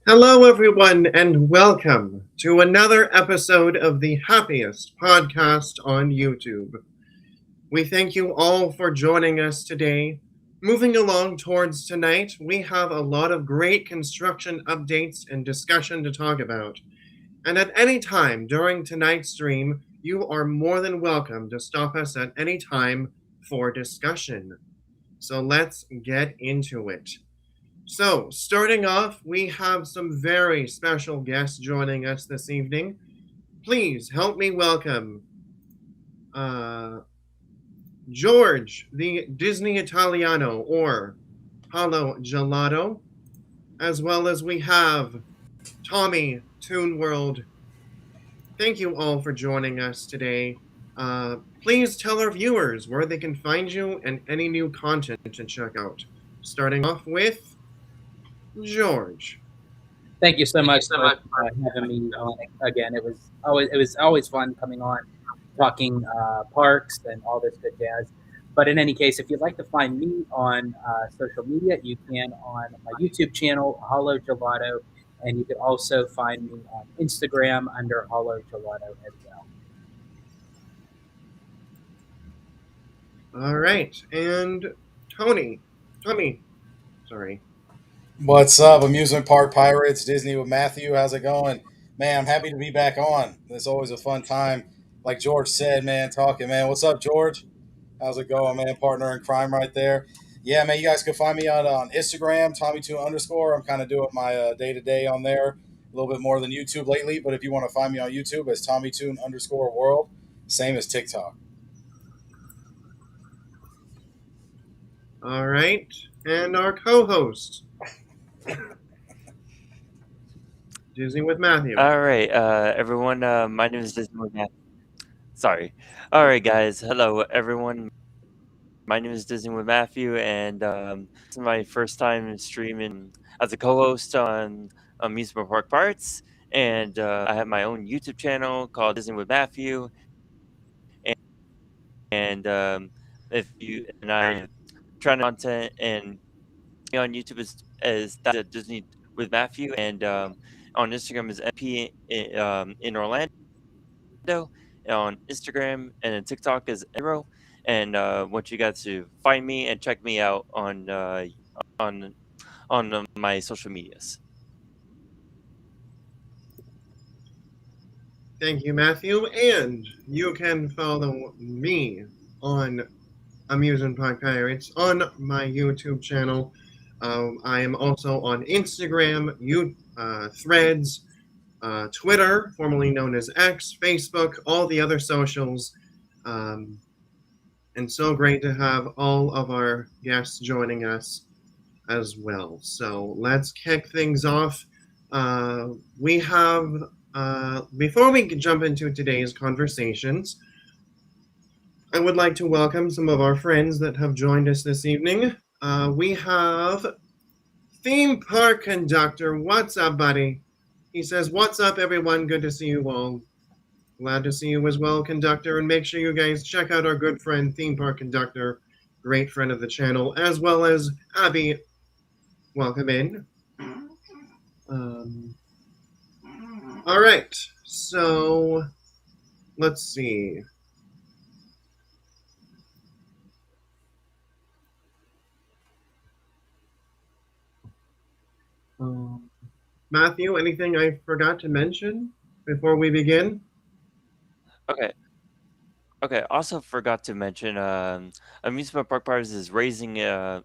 Hello, everyone, and welcome to another episode of the happiest podcast on YouTube. We thank you all for joining us today. Moving along towards tonight, we have a lot of great construction updates and discussion to talk about. And at any time during tonight's stream, you are more than welcome to stop us at any time for discussion. So let's get into it. So, starting off, we have some very special guests joining us this evening. Please help me welcome uh, George, the Disney Italiano, or Halo Gelato, as well as we have Tommy Toon World. Thank you all for joining us today. Please tell our viewers where they can find you and any new content to check out. Starting off with George. Thank you so Thank you much so for much for having me on again. It was always fun coming on, talking parks and all this good jazz. But in any case, if you'd like to find me on social media, you can on my YouTube channel, Hollow Gelato, and you can also find me on Instagram under Hollow Gelato as well. All right, and Tommy, sorry. What's up, Amusement Park Pirates? Disney with Matthew. How's it going? Man, I'm happy to be back on. It's always a fun time. Like George said, man, talking, man. What's up, George? How's it going, man? Partner in crime right there. Yeah, man, you guys can find me on Instagram, Tommy2 underscore. I'm kind of doing my day to day on there a little bit more than YouTube lately. But if you want to find me on YouTube, it's Tommy2 underscore world. Same as TikTok. All right, and our co-host, Disney with Matthew. All right, everyone. My name is Disneyland. Sorry. All right, guys. Hello, everyone. My name is Disney with Matthew, and this is my first time streaming as a co-host on Amusement Park Parts. And I have my own YouTube channel called Disney with Matthew. And if you and I trying to content and on YouTube is that Disney with Matthew, and on Instagram is MP in Orlando. On Instagram and then TikTok is Enro. And want you guys to find me and check me out on my social medias. Thank you, Matthew, and you can follow me on Amusement Park Pirates on my YouTube channel. I am also on Instagram, Threads, Twitter, formerly known as X, Facebook, all the other socials. And so great to have all of our guests joining us as well. So let's kick things off. We have, before we jump into today's conversations, I would like to welcome some of our friends that have joined us this evening. We have Theme Park Conductor. What's up, buddy? He says, "What's up, everyone? Good to see you all." Glad to see you as well, Conductor. And make sure you guys check out our good friend, Theme Park Conductor, great friend of the channel, as well as Abby. Welcome in. All right, so let's see. Matthew, anything I forgot to mention before we begin? Okay. Okay. Also forgot to mention, Amusement Park Partners is raising a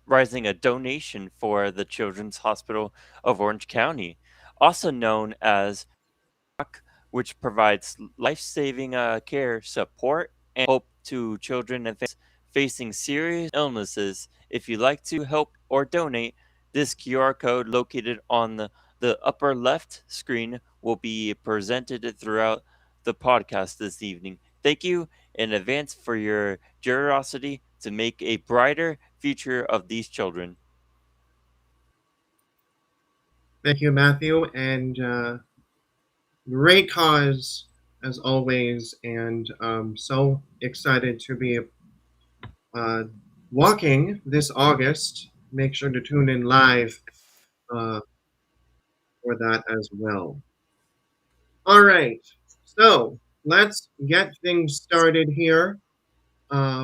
donation for the Children's Hospital of Orange County, also known as which provides life-saving care, support, and hope to children and families facing serious illnesses. If you'd like to help or donate, this QR code located on the upper left screen will be presented throughout the podcast this evening. Thank you in advance for your generosity to make a brighter future of these children. Thank you, Matthew, and great cause as always, and so excited to be walking this August. Make sure to tune in live for that as well. All right, so let's get things started here.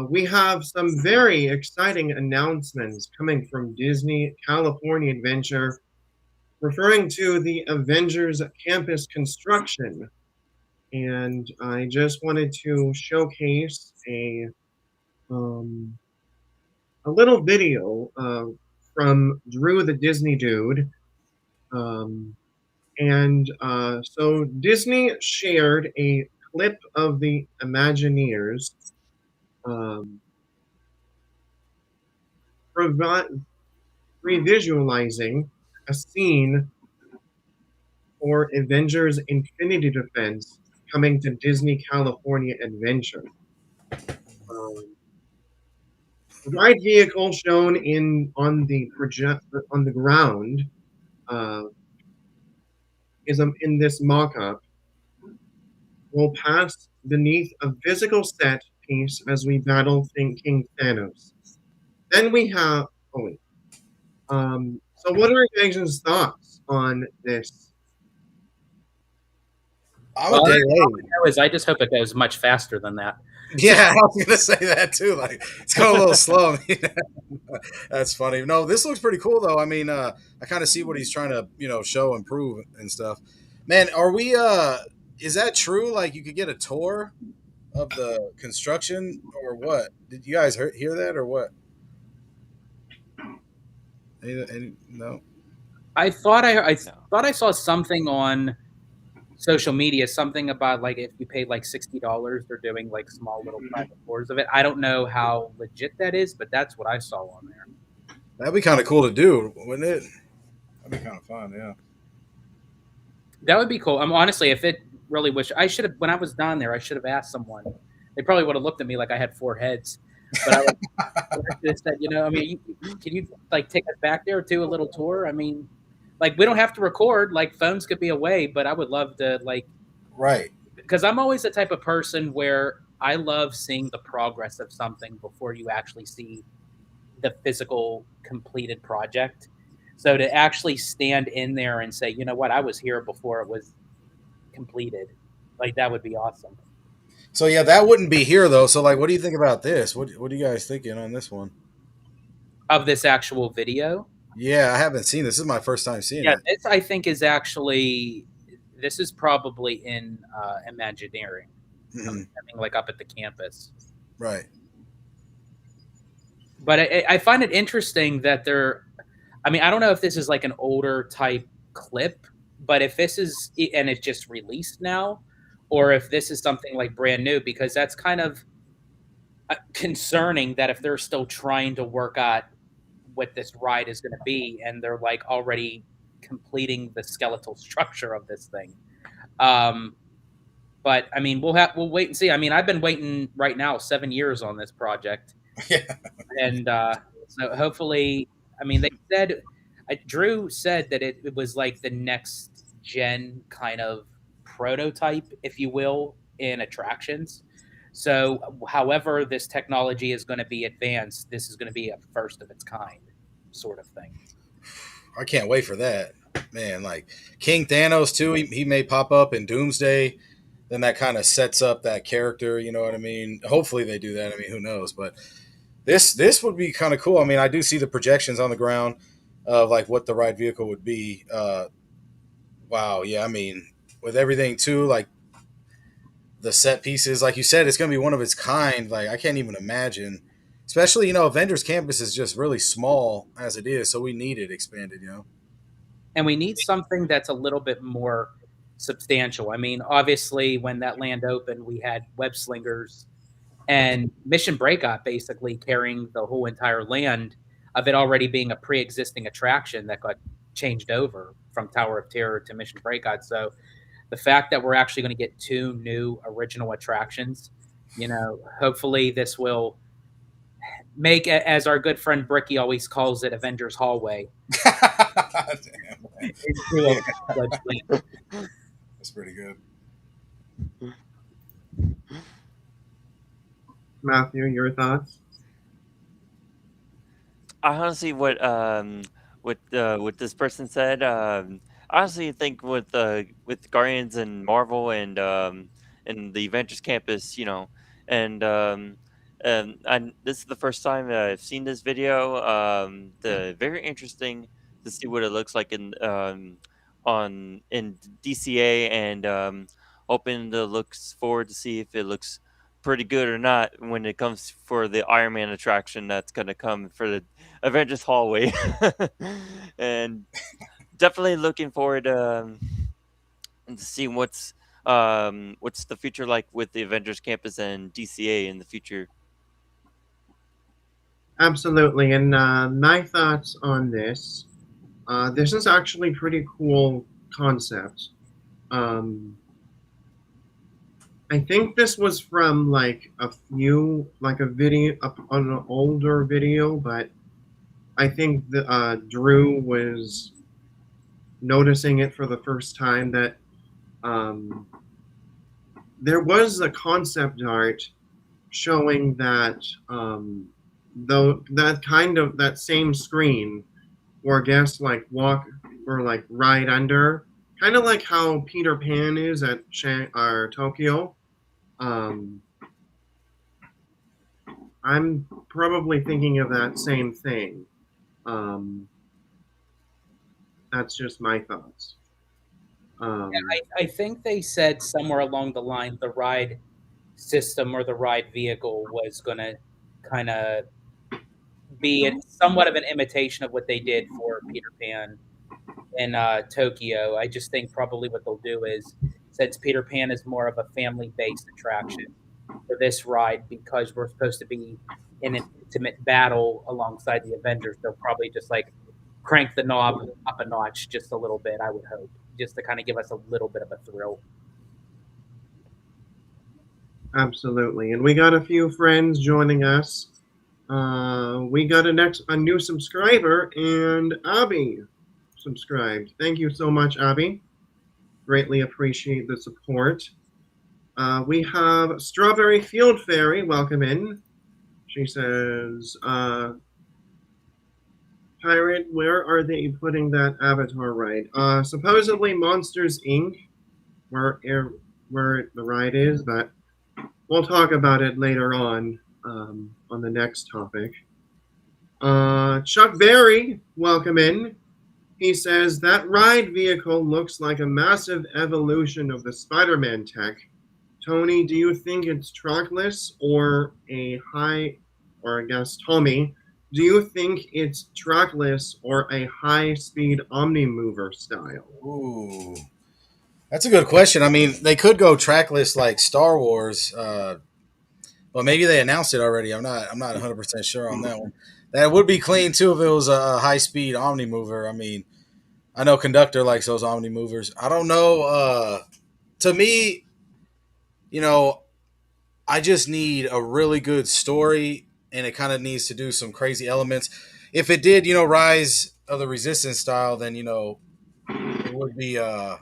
We have some very exciting announcements coming from Disney California Adventure, referring to the Avengers campus construction. And I just wanted to showcase um, a little video from Drew the Disney Dude. Um, so Disney shared a clip of the Imagineers provi- revisualizing a scene for Avengers Infinity Defense coming to Disney California Adventure. Um, the ride vehicle shown on the ground uh, in this mock-up will pass beneath a physical set piece as we battle King Thanos. Then we have oh wait. So what are your guys' thoughts on this? I'm a All day I late. know is I just hope it goes much faster than that. Yeah, I was gonna say that too. Like it's going a little slow. That's funny. No, this looks pretty cool though. I mean, I kind of see what he's trying to, show and prove and stuff. Man, are we? Is that true? Like you could get a tour of the construction or what? Did you guys hear that or what? No. I No. thought I saw something on social media, something about like if you paid like $60, they're doing like small little private tours of it. I don't know how legit that is, but that's what I saw on there. That'd be kind of cool to do, wouldn't it? That'd be kind of fun. Yeah. That would be cool. I'm honestly, if it really wish I should have when I was down there, I should have asked someone. They probably would have looked at me like I had four heads, but I should have said, I mean, can you like take us back there to a little tour? I mean, like we don't have to record. Like phones could be away, but I would love to like Right. because I'm always the type of person where I love seeing the progress of something before you actually see the physical completed project. So to actually stand in there and say, you know what, I was here before it was completed, like that would be awesome. So yeah, that wouldn't be here though. So like, what do you think about this? What are you guys thinking on this one? Of this actual video, Yeah, I haven't seen this. This is my first time seeing yeah, it. this I think is actually this is probably in Imagineering, Hmm. I mean, like up at the campus. Right. But I find it interesting that they're. I mean, I don't know if this is like an older type clip, but if this is and it's just released now, or if this is something like brand new, because that's kind of concerning that if they're still trying to work out what this ride is going to be, and they're like already completing the skeletal structure of this thing. Um, but I mean, we'll wait and see. I mean, I've been waiting right now 7 years on this project, Yeah. and so hopefully, I mean, they said Drew said that it was like the next gen kind of prototype, if you will, in attractions. So, however, this technology is going to be advanced, this is going to be a first of its kind sort of thing. I can't wait for that. Man, like King Thanos too, he may pop up in Doomsday. Then that kind of sets up that character, you know what I mean? Hopefully they do that. I mean, who knows? But this would be kind of cool. I mean, I do see the projections on the ground of like what the ride vehicle would be. Wow, yeah, I mean, with everything too, like the set pieces, like you said, it's going to be one of its kind. Like I can't even imagine. Especially, Avengers Campus is just really small as it is, so we need it expanded. And we need something that's a little bit more substantial. I mean, obviously, when that land opened, we had web slingers and Mission Breakout basically carrying the whole entire land of it already being a pre-existing attraction that got changed over from Tower of Terror to Mission Breakout. So the fact that we're actually going to get two new original attractions, hopefully this will make, as our good friend Bricky always calls it, Avengers Hallway. Damn, that's pretty good. Matthew, your thoughts? I honestly, what this person said, honestly think with Guardians and Marvel and the Avengers Campus, and this is the first time that I've seen this video. The very interesting to see what it looks like in DCA, and hoping to looks forward to see if it looks pretty good or not when it comes for the Iron Man attraction that's gonna come for the Avengers hallway. And definitely looking forward to see what's the future like with the Avengers Campus and DCA in the future. Absolutely. And my thoughts on this. This is actually pretty cool concept. Um, I think this was from like a video, on an older video, but I think Drew was noticing it for the first time that um, there was a concept art showing that though that kind of that same screen where guests like walk or like ride under, kind of like how Peter Pan is at Tokyo. Um, I'm probably thinking of that same thing. Um, that's just my thoughts. Um, I think they said somewhere along the line the ride system or the ride vehicle was going to kind of be somewhat of an imitation of what they did for Peter Pan in Tokyo. I just think probably what they'll do is, since Peter Pan is more of a family based attraction for this ride, because we're supposed to be in an intimate battle alongside the Avengers, they'll probably just like crank the knob up a notch just a little bit, I would hope, just to kind of give us a little bit of a thrill. Absolutely, and we got a few friends joining us. We got a new subscriber, and Abby subscribed. Thank you so much, Abby. Greatly appreciate the support. We have Strawberry Field Fairy. Welcome in. She says, "Pirate, where are they putting that Avatar ride? Supposedly Monsters Inc. Where the ride is, but we'll talk about it later on the next topic." Chuck Berry, welcome in. He says that ride vehicle looks like a massive evolution of the Spider-Man tech. Tony, do you think it's trackless or or I guess Tommy, do you think it's trackless or a high-speed omnimover style? Ooh, that's a good question. I mean, they could go trackless like Star Wars, but maybe they announced it already. I'm not 100% sure on that one. That would be clean too if it was a high speed Omni mover. I mean, I know Conductor likes those Omni movers. I don't know. To me, you know, I just need a really good story, and it kind of needs to do some crazy elements. If it did, Rise of the Resistance style, then it would be a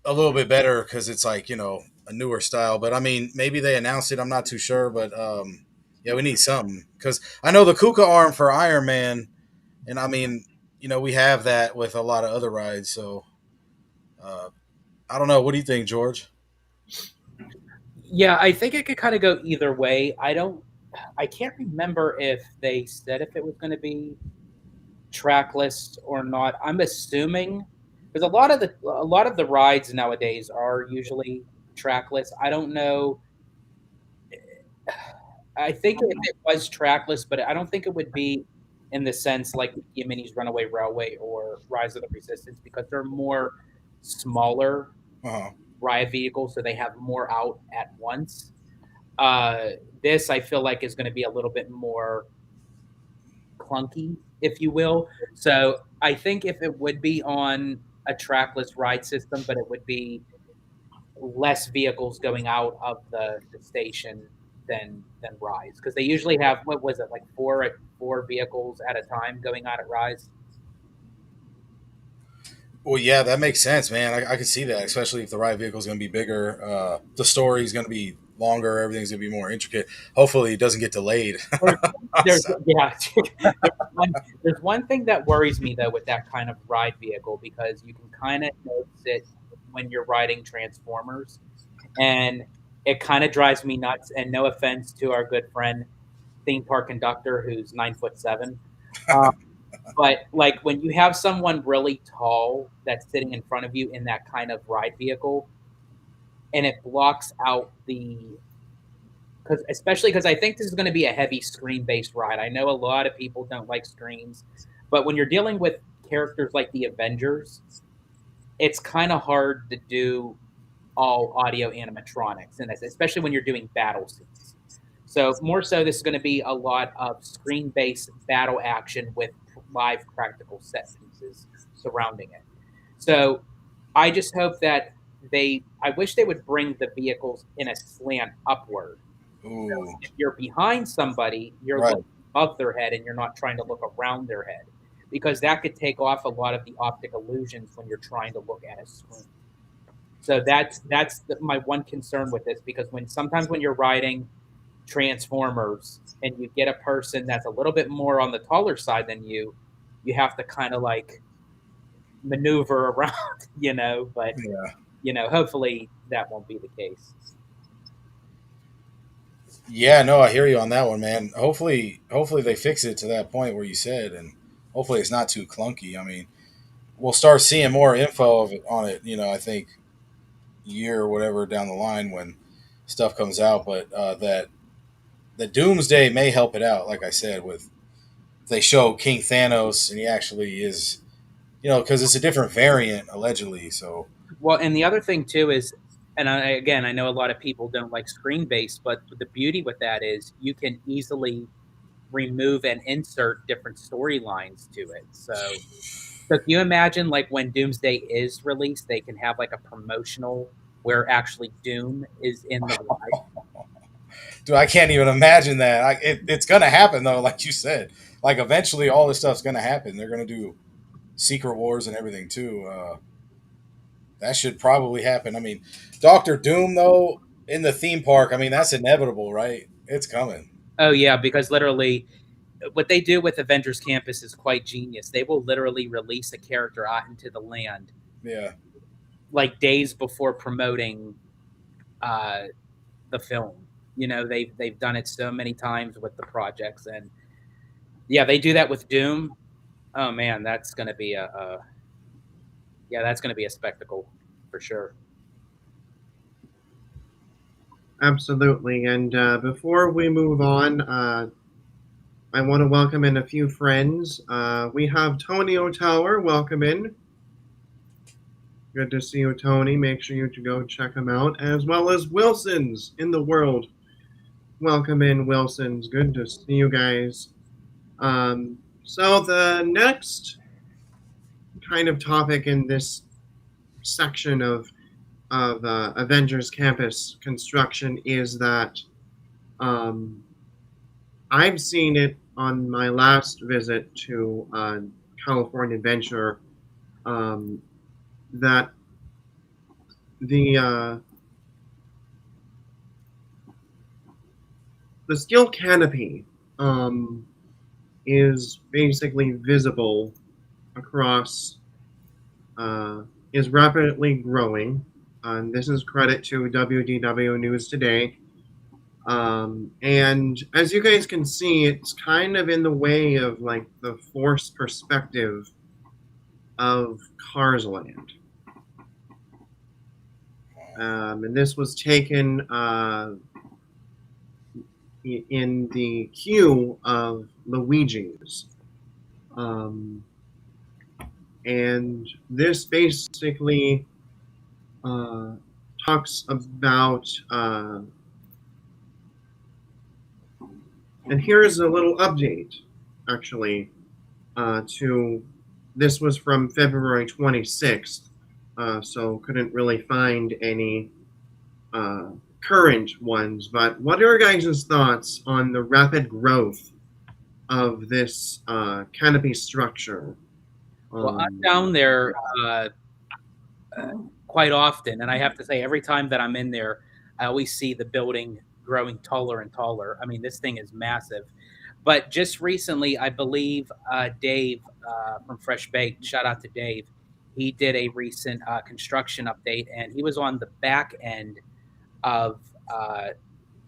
little bit better because it's like a newer style. But I mean, maybe they announced it. I'm not too sure, but yeah, we need something because I know the Kuka arm for Iron Man, and I mean, we have that with a lot of other rides. So uh, I don't know. What do you think, George? Yeah, I think it could kind of go either way. I can't remember if they said if it was going to be trackless or not. I'm assuming because a lot of the rides nowadays are usually trackless. I don't know. I think if it was trackless, but I don't think it would be in the sense like Yemeni's Runaway Railway or Rise of the Resistance because they're more smaller Uh-huh. ride vehicles, so they have more out at once. Uh, this I feel like is going to be a little bit more clunky, if you will. So I think if it would be on a trackless ride system, but it would be less vehicles going out of the station than Rise because they usually have what was it like four vehicles at a time going out at Rise. Well, yeah, that makes sense, man. I can see that, especially if the ride vehicle is going to be bigger. The story is going to be longer. Everything's gonna be more intricate. Hopefully, it doesn't get delayed. There's, there's So, yeah, there's one thing that worries me though with that kind of ride vehicle because you can kind of notice it when you're riding Transformers, and it kind of drives me nuts. And no offense to our good friend theme park conductor who's 9'7", um, but like when you have someone really tall that's sitting in front of you in that kind of ride vehicle, and it blocks out the because especially because I think this is going to be a heavy screen based ride. I know a lot of people don't like screens, but when you're dealing with characters like the Avengers, it's kind of hard to do all audio animatronics, and especially when you're doing battle scenes. So more so, this is going to be a lot of screen based battle action with live practical set pieces surrounding it. So I just hope that I wish they would bring the vehicles in a slant upward. ooh, If you're behind somebody, you're right. looking above their head and you're not trying to look around their head because that could take off a lot of the optic illusions when you're trying to look at a screen. So my one concern with this because sometimes when you're riding Transformers and you get a person that's a little bit more on the taller side than you have to kind of like maneuver around, but Yeah. hopefully that won't be the case. Yeah, no, I hear you on that one, man. Hopefully they fix it to that point where you said, and hopefully it's not too clunky. I mean, we'll start seeing more info of it on it. I think year or whatever down the line when stuff comes out, but that the Doomsday may help it out. Like I said, with they show King Thanos and he actually is, because it's a different variant allegedly. So Well, and the other thing too is, and again, I know a lot of people don't like screen based, but the beauty with that is you can easily remove and insert different storylines to it. So can you imagine like when Doomsday is released, they can have like a promotional where actually Doom is in the ride. dude, I can't even imagine that. It's gonna happen though, like you said. Like eventually, all this stuff's gonna happen. They're gonna do Secret Wars and everything too. That should probably happen. I mean, Doctor Doom though in the theme park. I mean, that's inevitable, right? It's coming. Oh yeah, because literally what they do with Avengers Campus is quite genius. They will literally release a character out into the land Yeah. like days before promoting uh, the film. They've done it so many times with the projects, and yeah, they do that with Doom. Oh man, that's gonna be that's gonna be a spectacle for sure. Absolutely. And before we move on, I want to welcome in a few friends. We have Tony O'Tower. Welcome in. Good to see you, Tony. Make sure you to go check him out, as well as Wilson's in the world. Welcome in, Wilson's. Good to see you guys. So the next kind of topic in this section of Avengers Campus construction is that I've seen it on my last visit to California Adventure that the steel canopy is basically visible across, is rapidly growing. This is credit to WDW News Today. And as you guys can see, it's kind of in the way of like the forced perspective of Cars Land. And this was taken in the queue of Luigi's. And this basically talks about, and here's a little update, actually, to, this was from February 26th, so couldn't really find any current ones, but what are your guys' thoughts on the rapid growth of this canopy structure? Well, I'm down there quite often, and I have to say, every time that I'm in there, I always see the building growing taller and taller. I mean, this thing is massive. But just recently, I believe Dave from Fresh Baked, shout out to Dave, he did a recent construction update, and he was on the back end of uh,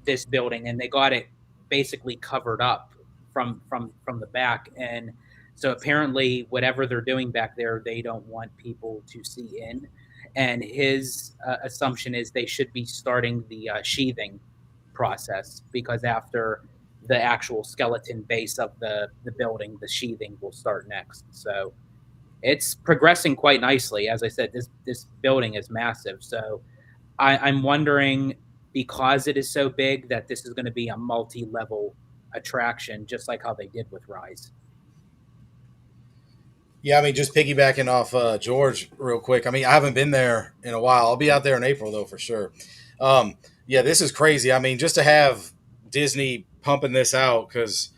this building, and they got it basically covered up from the back. And so apparently, whatever they're doing back there, they don't want people to see in. And his assumption is they should be starting the sheathing process, because after the actual skeleton base of the building, the sheathing will start next. So it's progressing quite nicely. As I said, this building is massive. So I'm wondering, because it is so big, that this is going to be a multi-level attraction, just like how they did with Rise. Yeah, I mean, just piggybacking off George real quick. I mean, I haven't been there in a while. I'll be out there in April though for sure. Yeah, this is crazy. I mean, just to have Disney pumping this out, because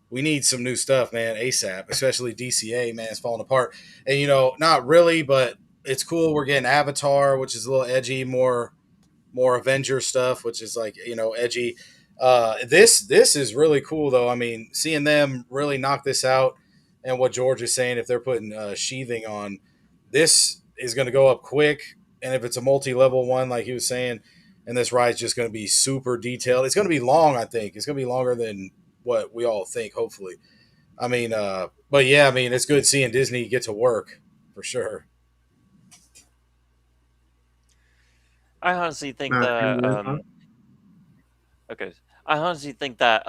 we need some new stuff, man, ASAP. Especially DCA, man, it's falling apart. And not really, but it's cool. We're getting Avatar, which is a little edgy, more Avenger stuff, which is like edgy. This is really cool though. I mean, seeing them really knock this out, and what George is saying, if they're putting sheathing on, this is going to go up quick. And if it's a multi-level one, like he was saying, and this ride's just going to be super detailed, it's going to be long. I think it's going to be longer than what we all think. Hopefully, I mean, but yeah, I mean, it's good seeing Disney get to work for sure. I honestly think Any that more thoughts? okay. I honestly think that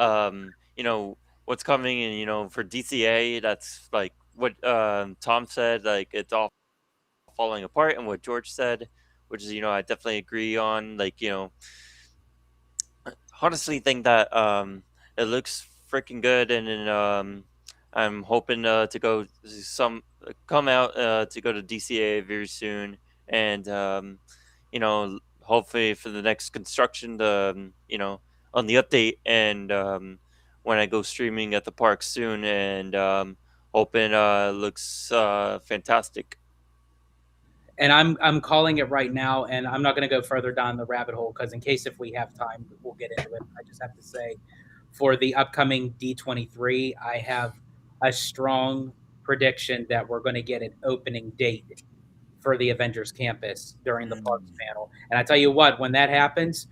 what's coming in, for DCA, that's like what Tom said, like it's all falling apart, and what George said, which is I definitely agree on. Like honestly think that it looks freaking good, and then I'm hoping to go some come out to go to DCA very soon, and hopefully for the next construction, on the update, and when I go streaming at the park soon, and hoping looks fantastic. And I'm calling it right now, and I'm not going to go further down the rabbit hole, because in case if we have time, we'll get into it. I just have to say, for the upcoming D23, I have a strong prediction that we're going to get an opening date for the Avengers Campus during the Parks panel. And I tell you what, when that happens,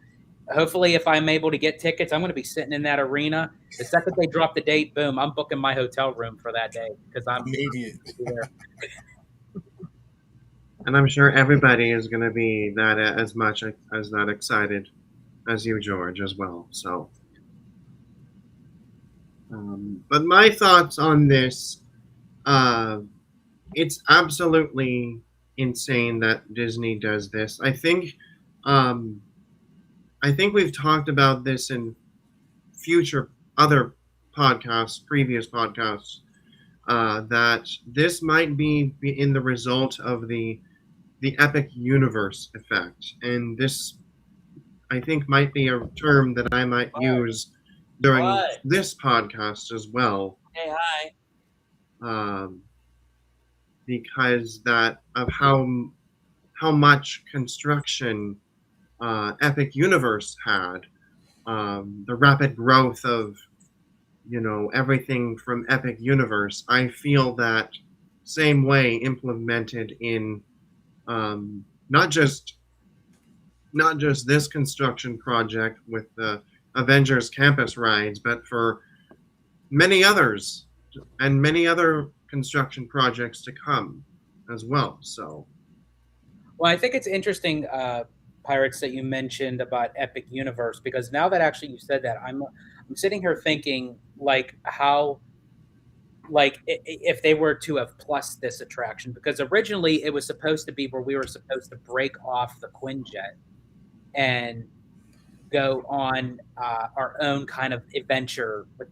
hopefully, if I'm able to get tickets, I'm going to be sitting in that arena. The second they drop the date, boom, I'm booking my hotel room for that day, because I'm Immediate. there. And I'm sure everybody is going to be that as much as that excited as you, George, as well. So, but my thoughts on this, it's absolutely insane that Disney does this. I think we've talked about this in future other podcasts, previous podcasts, that this might be in the result of the epic universe effect, and this I think might be a term that I might use during this podcast as well. Hey, hi. Because that of how much construction Epic Universe had, the rapid growth of everything from Epic Universe. I feel that same way implemented in not just this construction project with the Avengers campus rides, but for many others and many other construction projects to come as well. So, Well, I think it's interesting, Pirates, that you mentioned about Epic Universe, because now that actually you said that, I'm sitting here thinking, like, how, like, if they were to have plus this attraction, because originally it was supposed to be where we were supposed to break off the Quinjet and go on our own kind of adventure with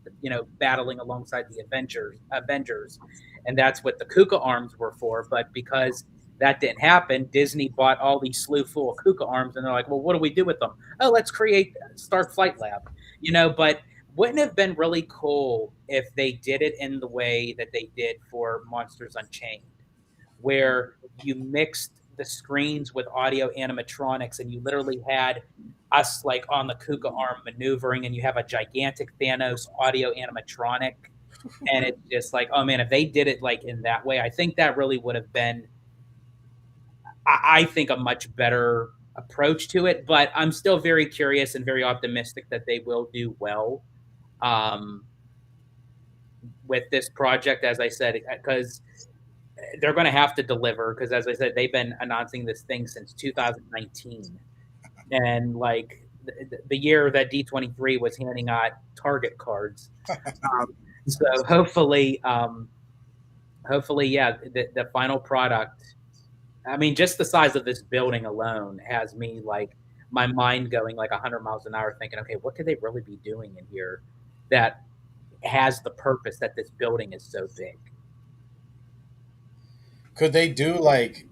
battling alongside the Avengers, and that's what the Kuka arms were for. But because that didn't happen, Disney bought all these slew full of Kuka arms, and they're like, well, what do we do with them? Oh, let's create Star Flight Lab, But wouldn't it have been really cool if they did it in the way that they did for Monsters Unchained, where you mixed the screens with audio animatronics, and you literally had us like on the Kuka arm maneuvering, and you have a gigantic Thanos audio animatronic, and it's just like, oh man, if they did it like in that way, I think that really would have been, I think, a much better approach to it. But I'm still very curious and very optimistic that they will do well um, with this project, as I said, because they're going to have to deliver. Because as I said, they've been announcing this thing since 2019, and like the year that D23 was handing out Target cards. So hopefully, yeah, the final product. I mean, just the size of this building alone has me like my mind going like 100 miles an hour, thinking, okay, what could they really be doing in here that has the purpose that this building is so big? Could they do like,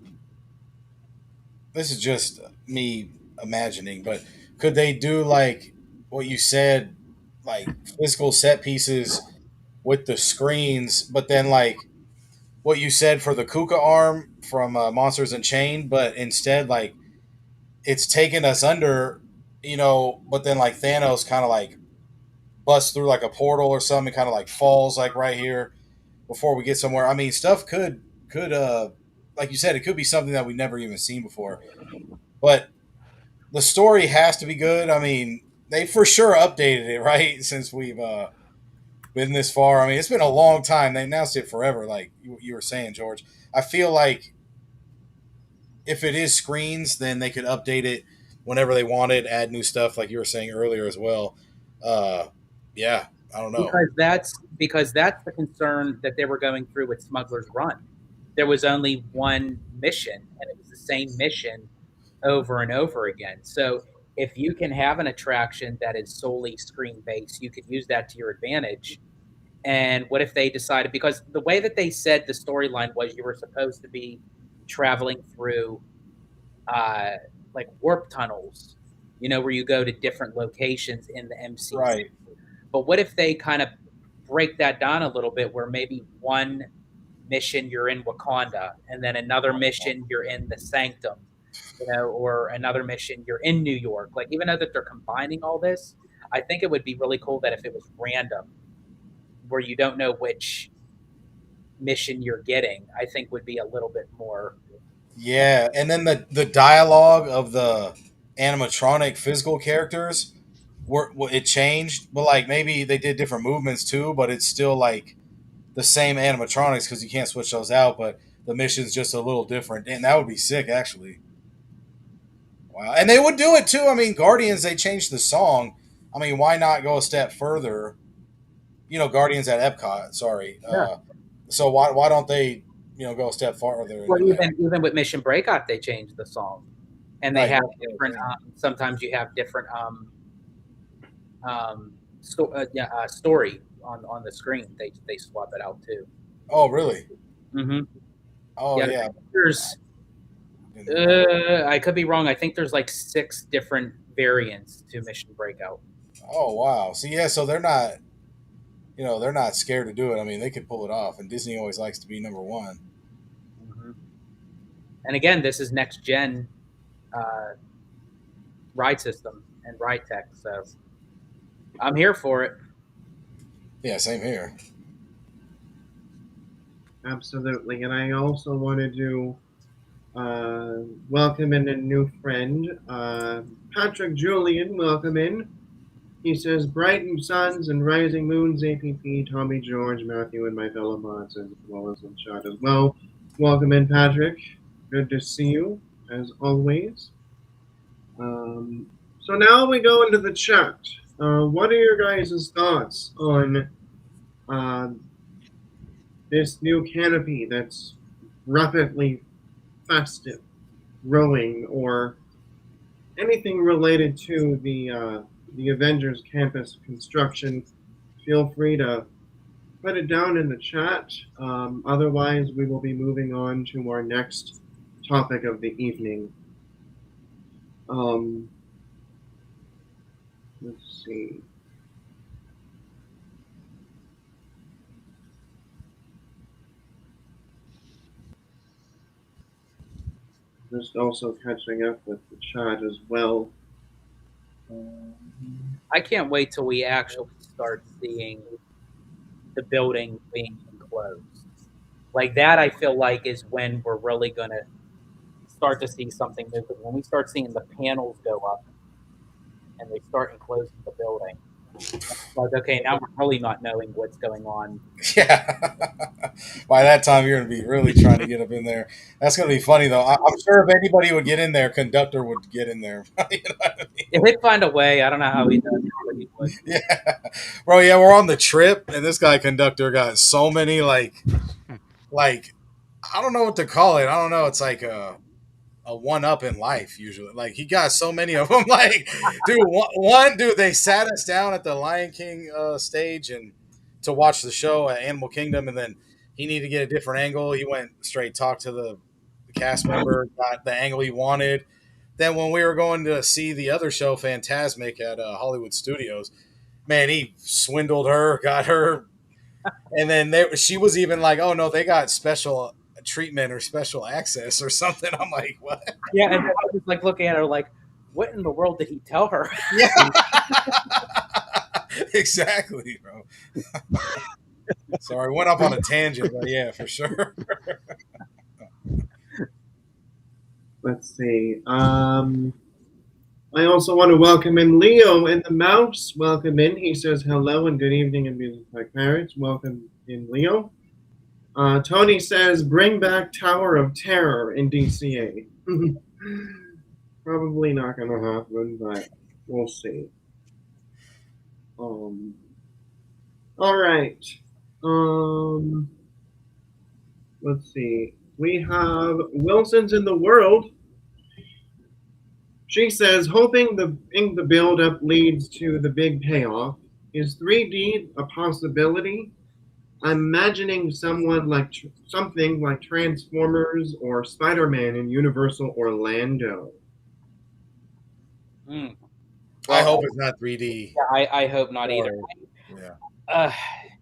this is just me imagining, but could they do like what you said, like physical set pieces with the screens, but then like what you said for the Kuka arm from Monsters and Chain, but instead like it's taken us under, but then like Thanos kind of like busts through like a portal or something, kind of like falls like right here before we get somewhere. I mean, stuff could like you said, it could be something that we've never even seen before. But the story has to be good. I mean, they for sure updated it, right? Since we've been this far. I mean, it's been a long time. They announced it forever, like you were saying, George. I feel like if it is screens, then they could update it whenever they wanted, add new stuff, like you were saying earlier as well. Uh, yeah, I don't know. Because that's the concern that they were going through with Smuggler's Run. There was only one mission, and it was the same mission over and over again. So if you can have an attraction that is solely screen based, you could use that to your advantage. And what if they decided, because the way that they said the storyline was, you were supposed to be traveling through uh, like warp tunnels, where you go to different locations in the MCU. Right. But what if they kind of break that down a little bit, where maybe one mission you're in Wakanda, and then another mission you're in the Sanctum, or another mission you're in New York. Like, even though that they're combining all this, I think it would be really cool that if it was random, where you don't know which mission you're getting, I think would be a little bit more. Yeah, and then the dialogue of the animatronic physical characters it changed, but like maybe they did different movements too, but it's still like the same animatronics because you can't switch those out, but the mission's just a little different, and that would be sick actually. Wow, and they would do it too. I mean, Guardians, they changed the song. I mean, why not go a step further? Guardians at Epcot. Sorry. Yeah. So why don't they go a step farther? Well, even with Mission Breakout, they changed the song, and they Right. have different. Sometimes you have different story on the screen. They swap it out too. Oh, really? Mm-hmm. Oh, yeah. There's. I could be wrong. I think there's like 6 different variants to Mission Breakout. Oh, wow. So yeah, so they're not scared to do it. I mean, they could pull it off, and Disney always likes to be number one. Mm-hmm. And again, this is next gen ride system and ride tech, so I'm here for it. Yeah, same here. Absolutely. And I also wanted to welcome in a new friend, Patrick Julian. Welcome in. He says, Brighton Suns and Rising Moons, APP, Tommy George, Matthew, and my fellow mods, as well as in chat as well. Welcome in, Patrick. Good to see you, as always. So now we go into the chat. What are your guys' thoughts on this new canopy that's rapidly festive, growing, or anything related to the Avengers campus construction? Feel free to put it down in the chat. Otherwise, we will be moving on to our next topic of the evening. Let's see. Just also catching up with the chat as well. Um, I can't wait till we actually start seeing the building being enclosed. Like that, I feel like is when we're really going to start to see something new. Because when we start seeing the panels go up and they start enclosing the building, like okay, now we're really not knowing what's going on. Yeah. By that time, you're going to be really trying to get up in there. That's going to be funny, though. I'm sure if anybody would get in there, conductor would get in there. You know what I If he'd find a way, I don't know how he does it, but he would. mean? Yeah. Bro, yeah, we're on the trip, and this guy, conductor, got so many, like, I don't know what to call it. I don't know. It's like a one up in life usually. Like he got so many of them. Like, dude, one dude, they sat us down at the Lion King stage and to watch the show at Animal Kingdom, and then he needed to get a different angle. He went straight talk to the cast member, got the angle he wanted. Then when we were going to see the other show, Fantasmic at Hollywood Studios, man, he swindled her, got her, and then she was even like, "Oh no, they got special treatment or special access or something." I'm like, "What?" Yeah, and I was like looking at her like, what in the world did he tell her? Yeah, exactly, bro. Sorry, went up on a tangent, but yeah, for sure. let's see. I also want to welcome in Leo and the mouse. Welcome in. He says hello and good evening, Amusement Park Pirates. Welcome in, Leo. Tony says bring back Tower of Terror in DCA. Probably not going to happen, but we'll see. All right. Um, let's see. We have Wilson's in the World. She says, hoping the build up leads to the big payoff. Is 3D a possibility? I'm imagining something like Transformers or Spider-Man in Universal Orlando. Mm. I Well, hope it's not 3D. I hope not either. Yeah. Uh,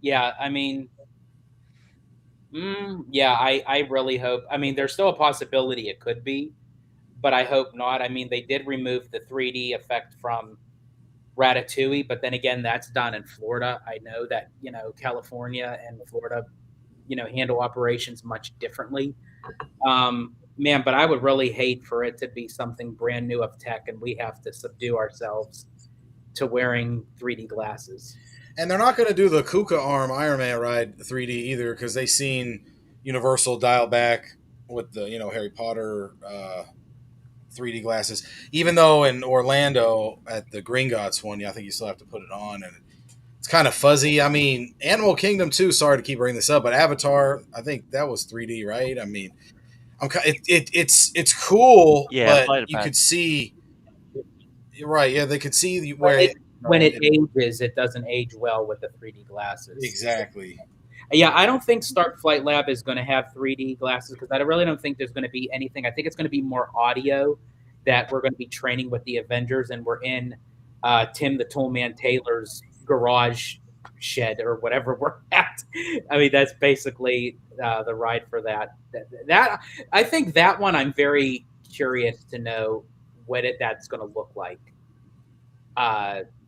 yeah, I mean, yeah, I really hope. I mean, there's still a possibility it could be, but I hope not. I mean, they did remove the 3D effect from Ratatouille, but then again, that's done in Florida. I know that, California and Florida, handle operations much differently. Man, but I would really hate for it to be something brand new of tech and we have to subdue ourselves to wearing 3D glasses. And they're not going to do the Kuka arm Iron Man ride 3D either because they seen Universal dial back with the Harry Potter 3D glasses. Even though in Orlando at the Gringotts one, I think you still have to put it on, and it's kind of fuzzy. I mean, Animal Kingdom too. Sorry to keep bringing this up, but Avatar, I think that was 3D, right? I mean, it's cool, Yeah, but Flight of you could Passage. see, right? Yeah, they could see When where it ages, it doesn't age well with the 3D glasses. exactly. Yeah, I don't think Stark Flight Lab is going to have 3D glasses because I really don't think there's going to be anything. I think it's going to be more audio that we're going to be training with the Avengers, and we're in Tim the Toolman Taylor's garage shed or whatever we're at. I mean, that's basically the ride for that. That I think that one I'm very curious to know what that's going to look like.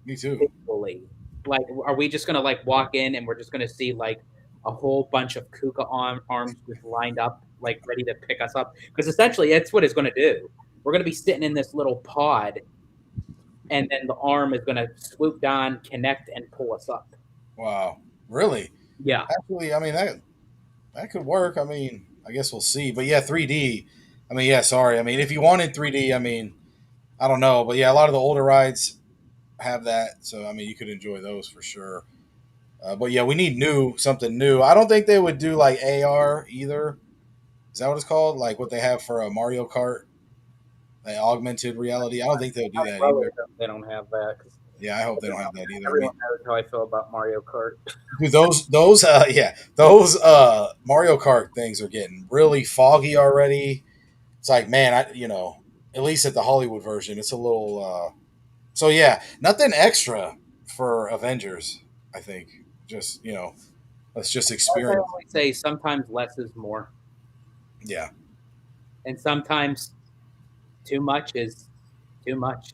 Me too. Visually. Like, are we just going to like walk in and we're just going to see like a whole bunch of Kuka arms just lined up, like ready to pick us up? Because essentially, that's what it's going to do. We're going to be sitting in this little pod, and then the arm is going to swoop down, connect, and pull us up. Wow, really? Yeah. Actually, I mean that could work. I mean, I guess we'll see. But yeah, 3D. I mean, yeah. Sorry. I mean, if you wanted 3D, I mean, I don't know. But yeah, a lot of the older rides have that, so I mean, you could enjoy those for sure. But yeah, we need something new. I don't think they would do like AR either. Is that what it's called? Like what they have for a Mario Kart, like augmented reality. I don't think they'll do that either. They don't have that. Yeah, I hope they don't have that either. I Everyone mean, knows how I feel about Mario Kart. dude, those Mario Kart things are getting really foggy already. It's like, man, at least at the Hollywood version, it's a little. So yeah, nothing extra for Avengers. I think just let's just Like I experience. always say, sometimes less is more, Yeah, and sometimes too much is too much.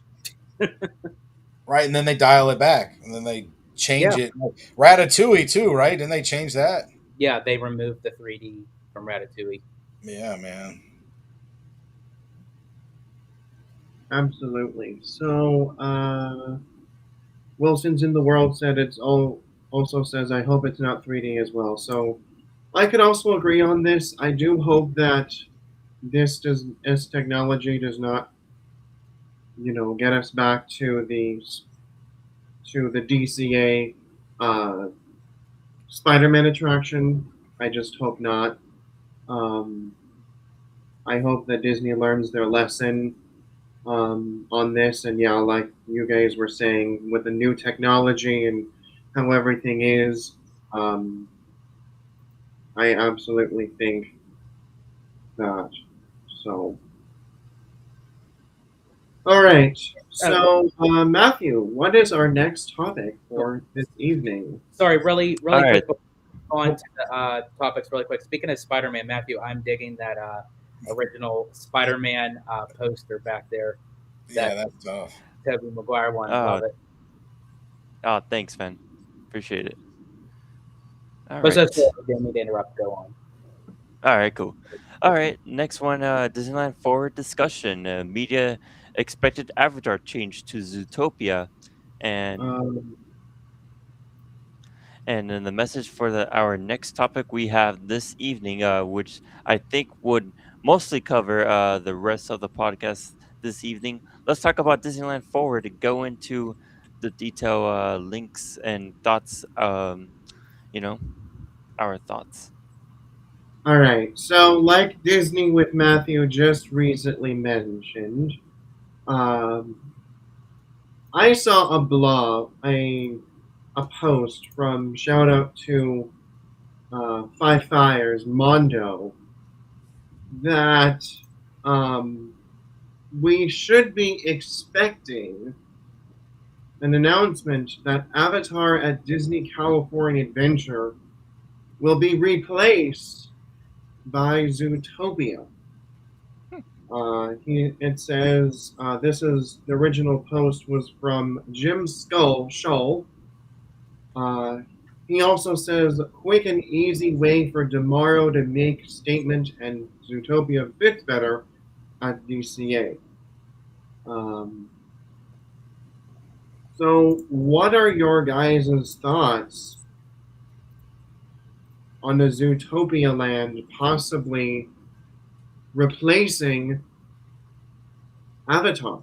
right? And then they dial it back, and then they Yeah, change it. Ratatouille too, right? Didn't they change that? yeah, they removed the 3D from Ratatouille. Yeah, man. Absolutely. So, Wilson's in the world said it's all also says I hope it's not 3D as well. So I could also agree on this. I do hope that this technology does not, get us back to the DCA uh, Spider-Man attraction. I just hope not. Um, I hope that Disney learns their lesson on this. And yeah, like you guys were saying, with the new technology and how everything is, um, I absolutely think that. So, all right. Uh, So, Matthew, what is our next topic for this evening? Sorry, really, All really right. quick. On to the topics really quick. Speaking of Spider-Man, Matthew, I'm digging that original Spider-Man poster back there. Yeah, That that's tough. Tobey Maguire one. Oh, Love it. thanks, man. Appreciate it. All But so, right. didn't mean to interrupt. Go on. All right, cool. All right, next one, Disneyland Forward discussion. Media expected Avatar change to Zootopia, and Um, then the message for our next topic we have this evening, which I think would mostly cover the rest of the podcast this evening. Let's talk about Disneyland Forward and go into the detail links and thoughts. You know, our thoughts. all right. So, like Disney with Matthew just recently mentioned, um, I saw a post from shout out to Five Fires Mondo that um, we should be expecting an announcement that Avatar at Disney California Adventure will be replaced by Zootopia. It says this is the original post was from Jim Shull. Uh, he also says quick and easy way for tomorrow to make statement and Zootopia fits better at DCA. Um, so, what are your guys' thoughts on the Zootopia land possibly replacing Avatar?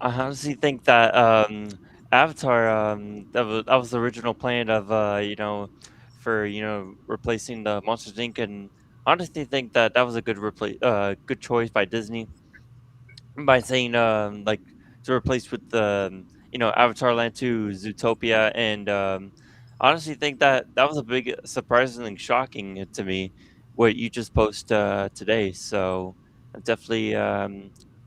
I honestly think that Avatar that was the original plan of for replacing the Monsters Inc. and honestly think that that was a good choice by Disney by saying like to replace with the Avatar Land to Zootopia and honestly think that that was a big surprisingly shocking to me what you just posted today. So I'm definitely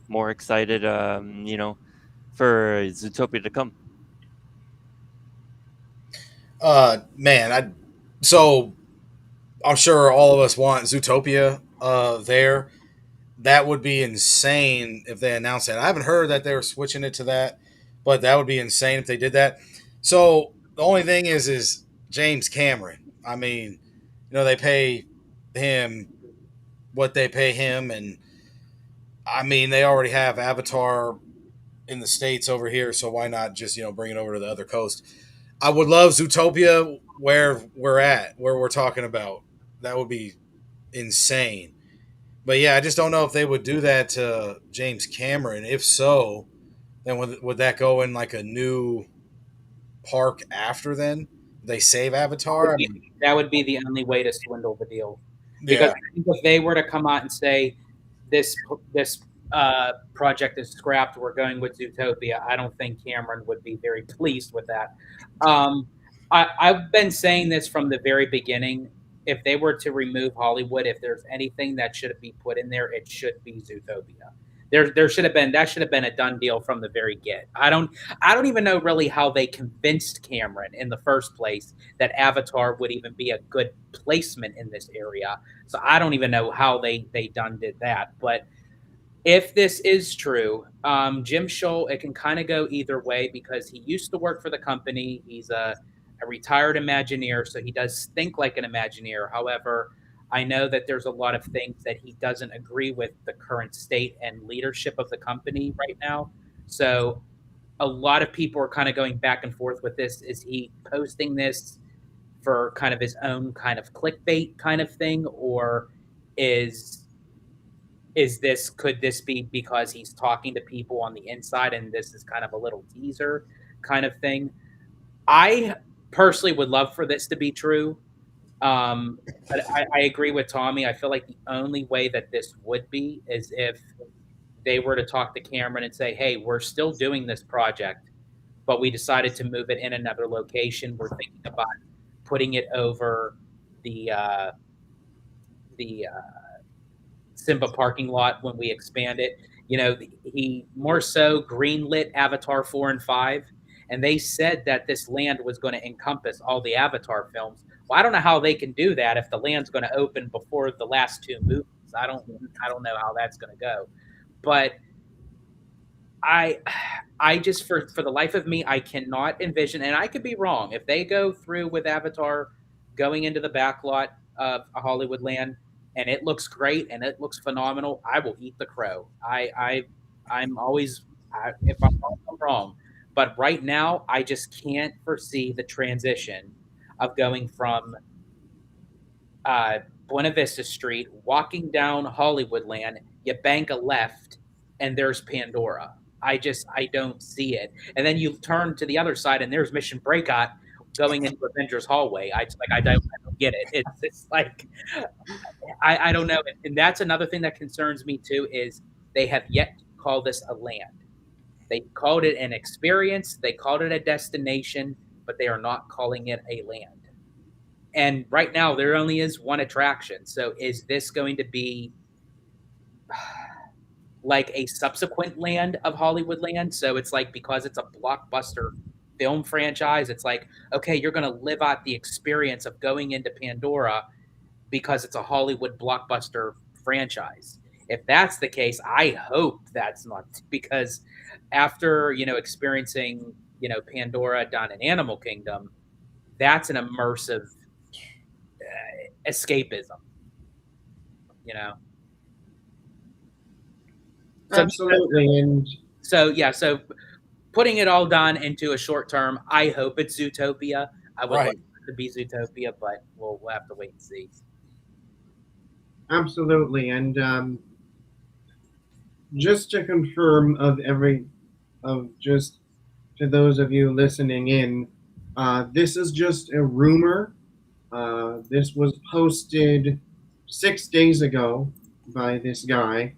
more excited for Zootopia to come. Man, so I'm sure all of us want Zootopia there. That would be insane if they announced that. I haven't heard that they're switching it to that, but that would be insane if they did that. So the only thing is James Cameron. I mean, they pay him what they pay him, and I mean they already have Avatar in the states over here, so why not just bring it over to the other coast? I would love Zootopia where we're at, where we're talking about. That would be insane. But yeah, I just don't know if they would do that to James Cameron. If so, then would that go in like a new park after then? They save Avatar? I mean, That would be the only way to swindle the deal, because yeah. I think if they were to come out and say this project is scrapped, we're going with Zootopia, I don't think Cameron would be very pleased with that. Um, I've been saying this from the very beginning. If they were to remove Hollywood, if there's anything that should be put in there, it should be Zootopia. There should have been that should have been a done deal from the very get. I don't even know really how they convinced Cameron in the first place that Avatar would even be a good placement in this area. So I don't even know how they done did that. But If this is true, Jim Scholl, it can kind of go either way because he used to work for the company. He's a retired Imagineer, so he does think like an Imagineer. However, I know that there's a lot of things that he doesn't agree with the current state and leadership of the company right now. So a lot of people are kind of going back and forth with this. Is he posting this for kind of his own kind of clickbait kind of thing, or is could this be because he's talking to people on the inside and this is kind of a little teaser kind of thing? I personally would love for this to be true. But I agree with Tommy. I feel like the only way that this would be is if they were to talk to Cameron and say, hey, we're still doing this project, but we decided to move it in another location. We're thinking about putting it over the Simba parking lot when we expand it. You know, he more so greenlit Avatar 4 and 5, and they said that this land was going to encompass all the Avatar films. Well, I don't know how they can do that if the land's going to open before the last two movies. I don't know how that's going to go. But I just for the life of me, I cannot envision, and I could be wrong, if they go through with Avatar going into the backlot of a Hollywood land and it looks great and it looks phenomenal, I will eat the crow. I'm always if I'm wrong, I'm wrong. But right now, I just can't foresee the transition of going from Buena Vista Street, walking down Hollywoodland, you bank a left, and there's Pandora. I don't see it. And then you turn to the other side, and there's Mission Breakout going into Avengers Hallway. I don't get it. It's like I don't know, and that's another thing that concerns me too is they have yet to call this a land. They called it an experience. They called it a destination, but they are not calling it a land. And right now, there only is one attraction. So is this going to be like a subsequent land of Hollywood Land? So it's like because it's a blockbuster film franchise, it's like, okay, you're going to live out the experience of going into Pandora because it's a Hollywood blockbuster franchise. If that's the case, I hope that's not because after, experiencing, Pandora down in Animal Kingdom, that's an immersive escapism, you know? So, Absolutely. And so putting it all down into a short term, I hope it's Zootopia. I would like it to be Zootopia, but we'll have to wait and see. absolutely. And just to confirm just to those of you listening in, this is just a rumor. This was posted 6 days ago by this guy.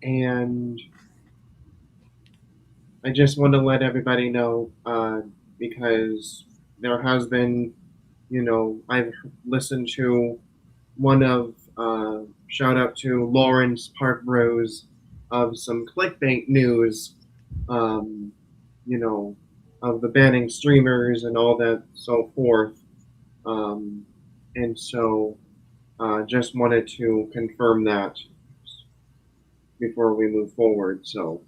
And I just want to let everybody know because there has been, I've listened to one of, shout out to Lawrence Park Rose of some clickbait news, of the banning streamers and all that so forth. And so just wanted to confirm that before we move forward. So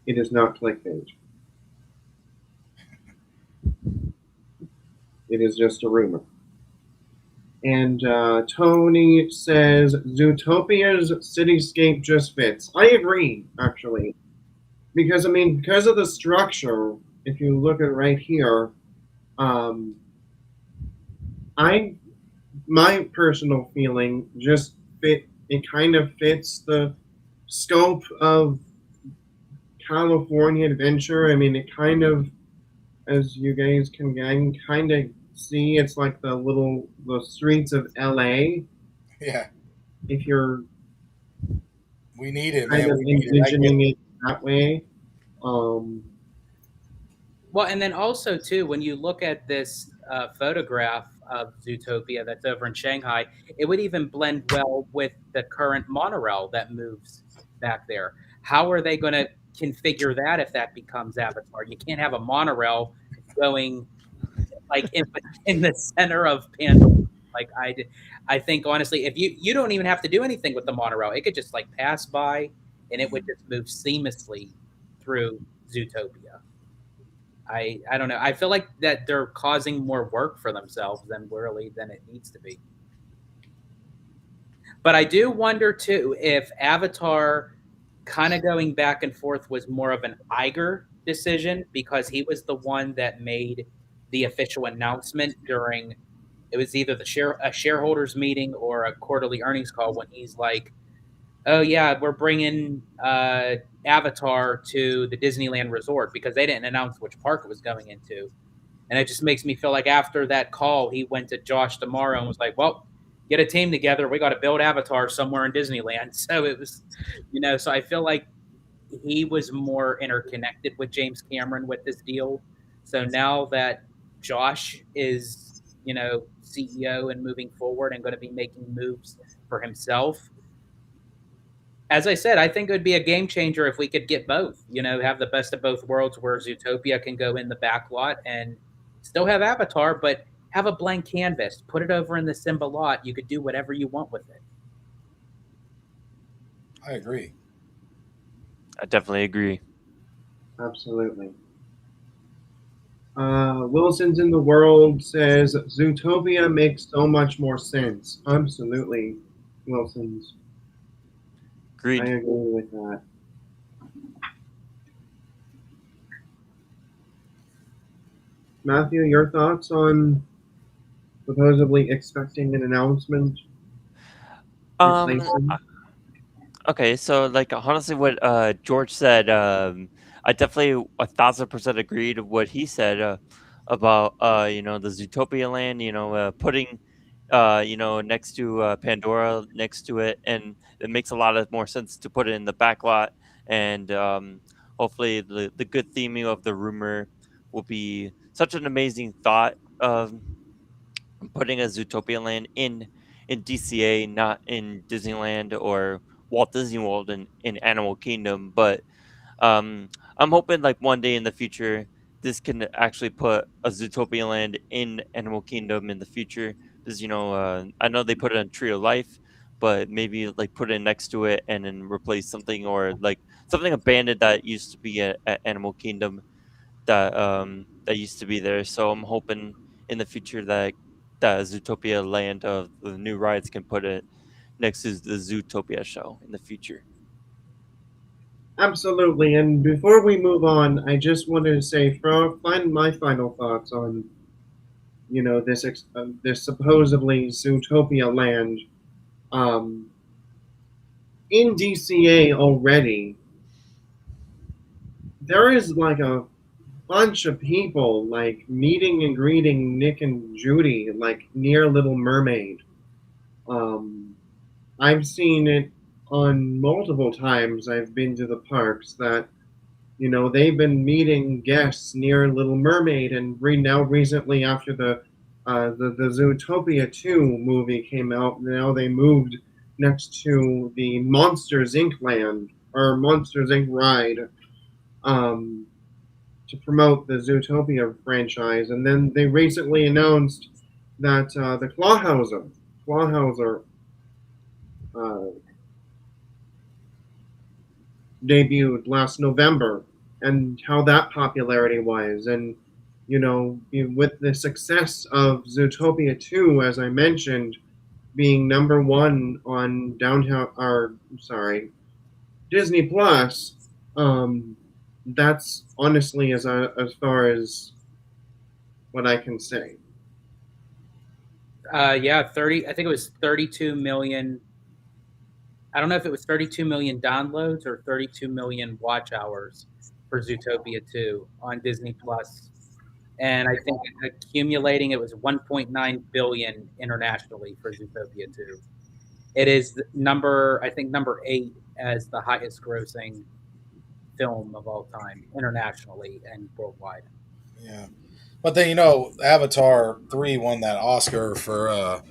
it is not clickbait. It is just a rumor. And Tony says Zootopia's cityscape just fits. I agree, actually. Because of the structure, if you look at right here, my personal feeling just it kind of fits the scope of California Adventure. It kind of, as you guys can kind of see, it's like the streets of LA. Yeah. If you're we need it, kind man. of envisioning it that way. Well, and then also too, when you look at this photograph of Zootopia that's over in Shanghai, it would even blend well with the current monorail that moves back there. How are they going to configure that if that becomes Avatar? You can't have a monorail going like in the center of Pandora. Like I think honestly, if you don't even have to do anything with the monorail, it could just like pass by and it would just move seamlessly through Zootopia. I don't know. I feel like that they're causing more work for themselves than it needs to be. But I do wonder too if Avatar kind of going back and forth was more of an Iger decision because he was the one that made the official announcement during it was either a shareholders meeting or a quarterly earnings call when he's like, "Oh yeah, we're bringing Avatar to the Disneyland Resort," because they didn't announce which park it was going into. And it just makes me feel like after that call, he went to Josh tomorrow and was like, "Well, get a team together. We got to build Avatar somewhere in Disneyland." So it was, so I feel like he was more interconnected with James Cameron with this deal. So now that Josh is, CEO and moving forward and going to be making moves for himself, as I said, I think it would be a game changer if we could get both, have the best of both worlds where Zootopia can go in the back lot and still have Avatar, but have a blank canvas, put it over in the Simba lot. You could do whatever you want with it. I agree. I definitely agree. Absolutely. Wilson's in the World says Zootopia makes so much more sense. Absolutely, Wilson's. I Agreed. agree with that. Matthew, your thoughts on supposedly expecting an announcement Um, replacing? Okay, so like honestly, what George said, I definitely 1,000% agreed with what he said about the Zootopia land, putting next to Pandora next to it, and it makes a lot of more sense to put it in the back lot, and hopefully the good theming of the rumor will be such an amazing thought of putting a Zootopia land in DCA, not in Disneyland or Walt Disney World in Animal Kingdom. But I'm hoping like one day in the future this can actually put a Zootopia land in Animal Kingdom in the future. Because I know they put it on Tree of Life, but maybe like put it next to it and then replace something or like something abandoned that used to be at Animal Kingdom that used to be there. So I'm hoping in the future that Zootopia land of the new rides can put it next to the Zootopia show in the future. Absolutely. And before we move on, I just wanted to say, find my final thoughts on this supposedly Zootopia land. Um, in DCA already, there is like a bunch of people like meeting and greeting Nick and Judy like near Little Mermaid. Um, I've seen it on multiple times. I've been to the parks that they've been meeting guests near Little Mermaid, and now recently after the Zootopia 2 movie came out, now they moved next to the Monsters Inc. land or Monsters Inc. ride. Um, to promote the Zootopia franchise, and then they recently announced that the Clawhauser uh, debuted last November, and how that popularity was, and with the success of Zootopia 2, as I mentioned, being number one on Disney Plus. That's honestly as far as what I can say. Yeah, 30. I think it was 32 million. I don't know if it was 32 million downloads or 32 million watch hours for Zootopia 2 on Disney Plus. And I think accumulating it was 1.9 billion internationally for Zootopia 2. It is I think number 8 as the highest grossing film of all time internationally and worldwide. Yeah. But then Avatar 3 won that Oscar for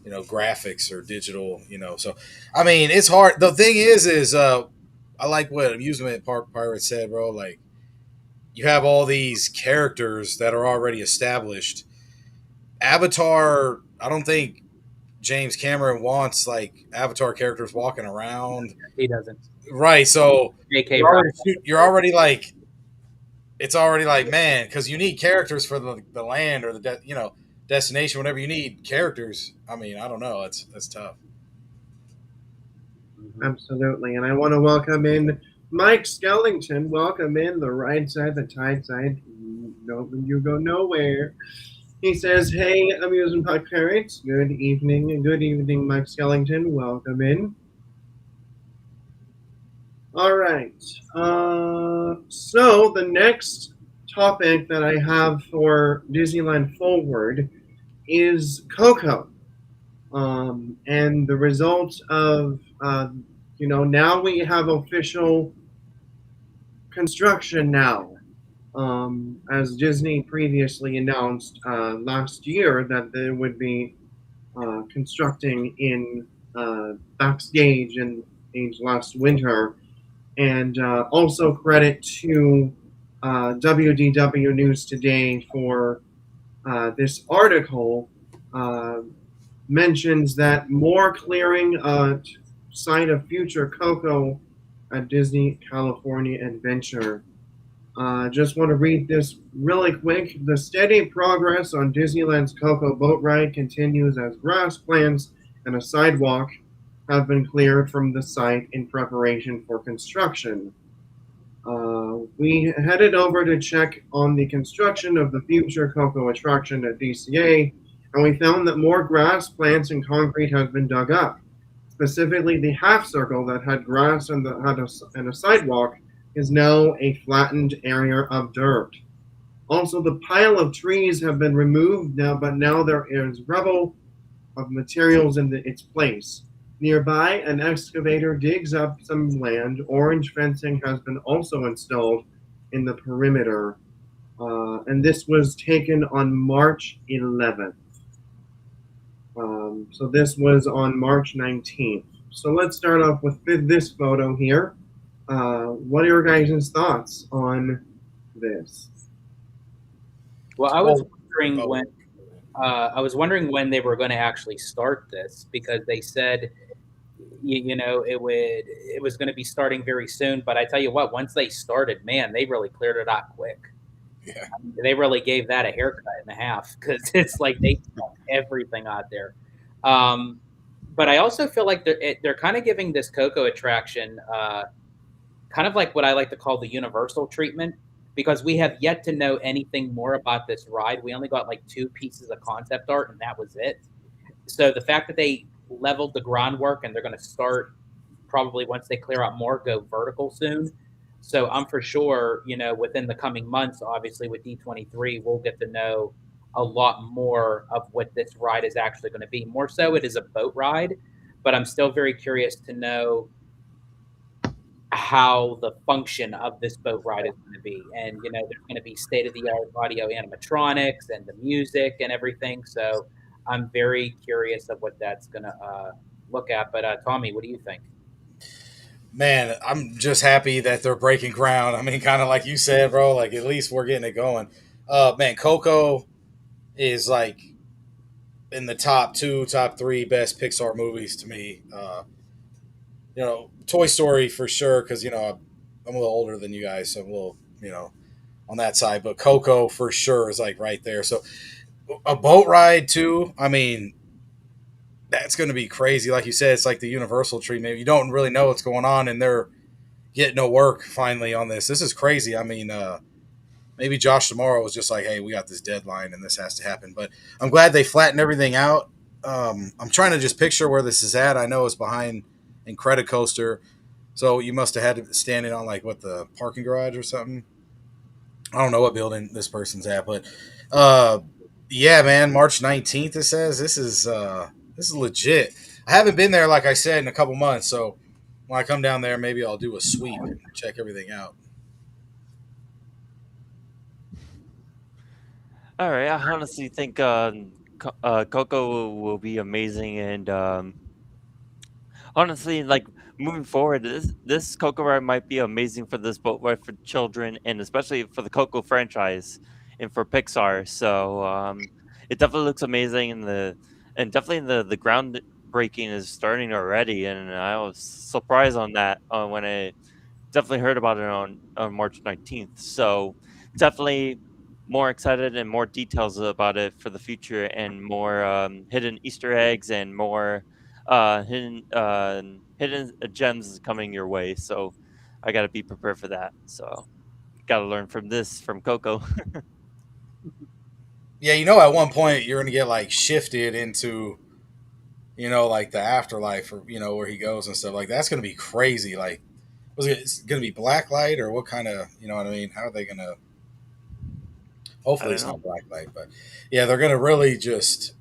graphics or digital. So I mean, it's hard. The thing is I like what Amusement Park Pirate said, bro. Like you have all these characters that are already established, Avatar, I don't think James Cameron wants like Avatar characters walking around. He doesn't. Right. So J.K. Rowling. you're already like it's already like man because you need characters for the land or destination. Whenever you need characters, I mean I don't know. That's tough. Mhm. Absolutely. And I want to welcome in Mike Skellington. Welcome in the right side, the tide side. No, you go nowhere. He says, "Hey, amusement park parents. Good evening. Good evening, Mike Skellington. Welcome in." All right. So the next topic that I have for Disneyland Forward is Coco. And the result of, now we have official construction now. As Disney previously announced last year that they would be constructing in backstage and last winter. And also credit to WDW News Today for this article mentions that more clearing site of future Coco at Disney California Adventure. Just want to read this really quick. The steady progress on Disneyland's Coco boat ride continues as grass plants and a sidewalk have been cleared from the site in preparation for construction. We headed over to check on the construction of the future Coco attraction at DCA, and we found that more grass, plants, and concrete has been dug up. Specifically, the half circle that had grass and and a sidewalk is now a flattened area of dirt. Also, the pile of trees have been removed now, but now there is rubble of materials in its place. Nearby, an excavator digs up some land. Orange fencing has been also installed in the perimeter, and this was taken on March 11th. So this was on March 19th. So let's start off with this photo here. What are your guys' thoughts on this? Well, I was wondering when they were going to actually start this because they said, it was going to be starting very soon. But I tell you what, once they started, man, they really cleared it out quick. Yeah. They really gave that a haircut and a half because it's like they dumped everything out there. But I also feel like they're kind of giving this Coco attraction kind of like what I like to call the universal treatment because we have yet to know anything more about this ride. We only got like 2 pieces of concept art and that was it. So the fact that they leveled the groundwork and they're going to start probably once they clear out more, go vertical soon. So I'm for sure, within the coming months, obviously with D23, we'll get to know a lot more of what this ride is actually going to be. More so, it is a boat ride, but I'm still very curious to know how the function of this boat ride is going to be. And, there's going to be state of the art audio animatronics and the music and everything. So I'm very curious of what that's going to look at. But Tommy, what do you think? Man, I'm just happy that they're breaking ground. I mean, kind of like you said, bro. Like at least we're getting it going. Man, Coco is like in the top 3 best Pixar movies to me. Toy Story for sure because I'm a little older than you guys, so I'm a little on that side. But Coco for sure is like right there. So a boat ride too. I mean, that's going to be crazy. Like you said, it's like the universal treatment. You don't really know what's going on, and they're getting to work finally on this. This is crazy. I mean, maybe Josh tomorrow was just like, hey, we got this deadline and this has to happen. But I'm glad they flattened everything out. I'm trying to just picture where this is at. I know it's behind Incredicoaster. So you must have had to stand in on like what the parking garage or something. I don't know what building this person's at, but yeah, man, March 19th it says this is legit. I haven't been there like I said in a couple months, so when I come down there, maybe I'll do a sweep and check everything out. All right, I honestly think Coco will be amazing, and honestly, like moving forward, this Coco ride might be amazing for this boat ride for children, and especially for the Coco franchise and for Pixar. So it definitely looks amazing, and definitely the groundbreaking is starting already, and I was surprised on that when I definitely heard about it on March 19th. So definitely more excited and more details about it for the future, and more hidden Easter eggs and more hidden gems coming your way. So I got to be prepared for that. So got to learn from this from Coco. Yeah, you know, at one point you're gonna get like shifted into, like the afterlife, or where he goes and stuff like that's gonna be crazy. Like, was it it's gonna be black light or what kind of, you know what I mean? How are they gonna? I Hopefully, don't it's know. not black light, but yeah, they're gonna really just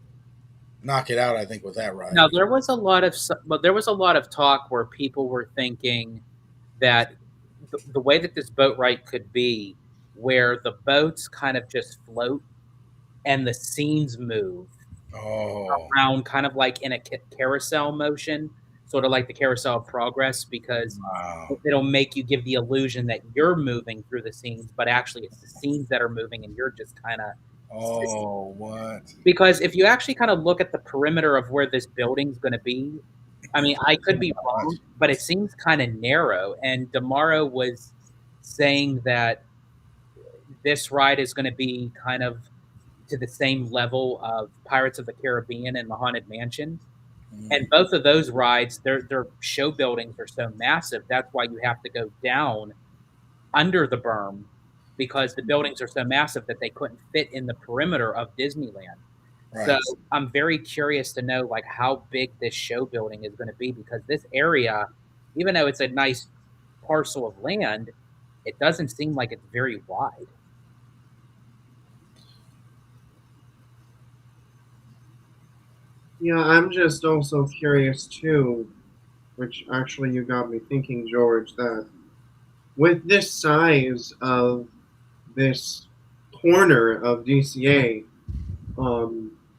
knock it out. I think with that ride. Now there was a lot of talk where people were thinking that the way that this boat ride could be, where the boats kind of just float and the scenes move Oh, around, kind of like in a carousel motion, sort of like the carousel of progress, because wow. it'll make you give the illusion that you're moving through the scenes, but actually it's the scenes that are moving and you're just kind of sitting. Oh, what? Because if you actually kind of look at the perimeter of where this building's going to be, I mean, I could be wrong, but it seems kind of narrow. And Damaro was saying that this ride is going to be kind of to the same level of Pirates of the Caribbean and the Haunted Mansion. And Mm. both of those rides, their show buildings are so massive. That's why you have to go down under the berm, because the buildings are so massive that they couldn't fit in the perimeter of Disneyland. So Right. I'm very curious to know like how big this show building is going to be, because this area, even though it's a nice parcel of land, it doesn't seem like it's very wide. Yeah, I'm just also curious too, which actually you got me thinking, George, that with this size of this corner of DCA,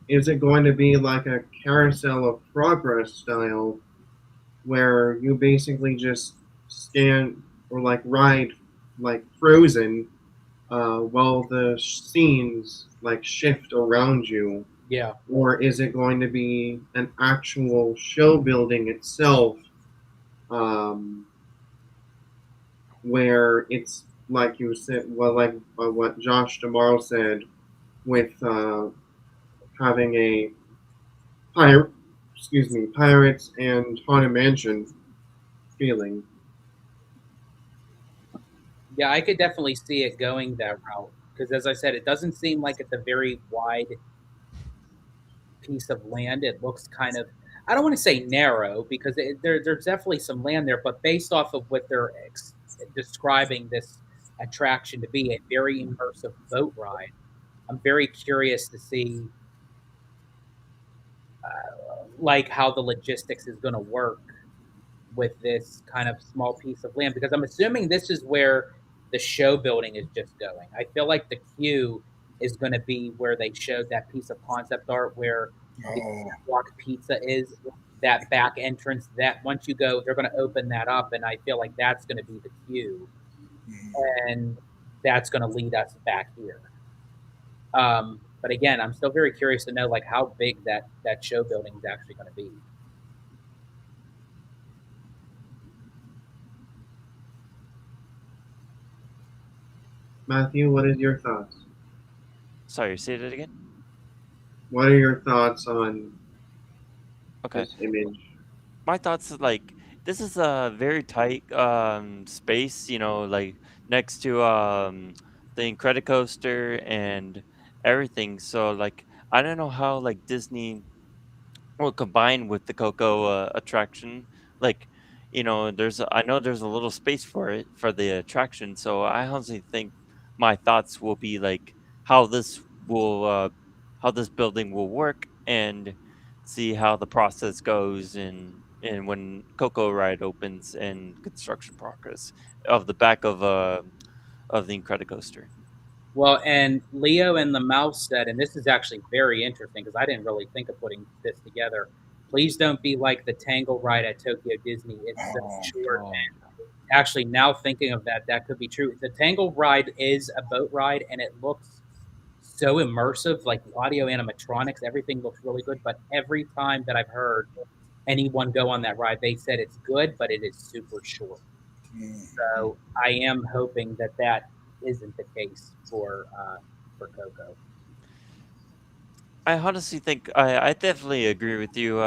is it going to be like a carousel of progress style where you basically just stand or like ride like Frozen while the scenes like shift around you? Yeah. Or is it going to be an actual show building itself, um, where it's like you said, well, like what Josh tomorrow said, with having a pirate, excuse me, pirates and haunted mansion feeling? Yeah, I could definitely see it going that route, because, as I said, it doesn't seem like it's a very wide piece of land. It looks kind of, I don't want to say narrow, because there's definitely some land there, but based off of what they're describing this attraction to be, a very immersive boat ride, I'm very curious to see like how the logistics is going to work with this kind of small piece of land, because I'm assuming this is where the show building is just going. I feel like the queue is going to be where they showed that piece of concept art where the Oh, block pizza is, that back entrance. That once you go, they're going to open that up, and I feel like that's going to be the queue, mm. and that's going to lead us back here. But again, I'm still very curious to know like how big that show building is actually going to be. Matthew, what is your thoughts? Sorry, say that again. What are your thoughts on Okay. this image? My thoughts is like this is a very tight space, like next to the Incredicoaster and everything. So like I don't know how like Disney will combine with the Coco attraction. Like, I know there's a little space for it for the attraction. So I honestly think my thoughts will be like how this will how this building will work, and see how the process goes, and when Coco Ride opens and construction progress of the back of the Incredicoaster. Well, and Leo and the mouse said, and this is actually very interesting because I didn't really think of putting this together. Please don't be like the Tangle ride at Tokyo Disney. It's so Oh, short. oh. Actually, now thinking of that, that could be true. The Tangle ride is a boat ride, and it looks so immersive, like the audio animatronics, everything looks really good. But every time that I've heard anyone go on that ride, they said it's good, but it is super short. Mm. So I am hoping that that isn't the case for Coco. I honestly think I definitely agree with you,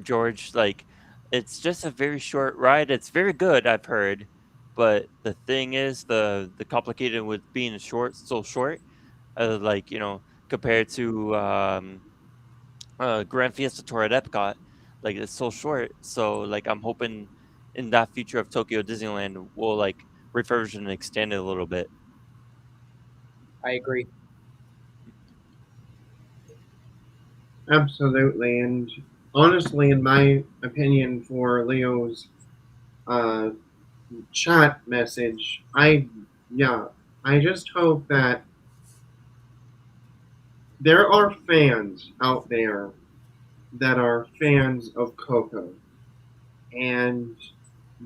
George. Like, it's just a very short ride. It's very good, I've heard, but the thing is, the complicated with being so short, like compared to Grand Fiesta Tour at Epcot, like it's so short. So like I'm hoping in that future of Tokyo Disneyland, we'll like refurbish and extend it a little bit. I agree. Absolutely. And honestly, in my opinion, for Leo's uh, chat message, yeah, I just hope that there are fans out there that are fans of Coco. And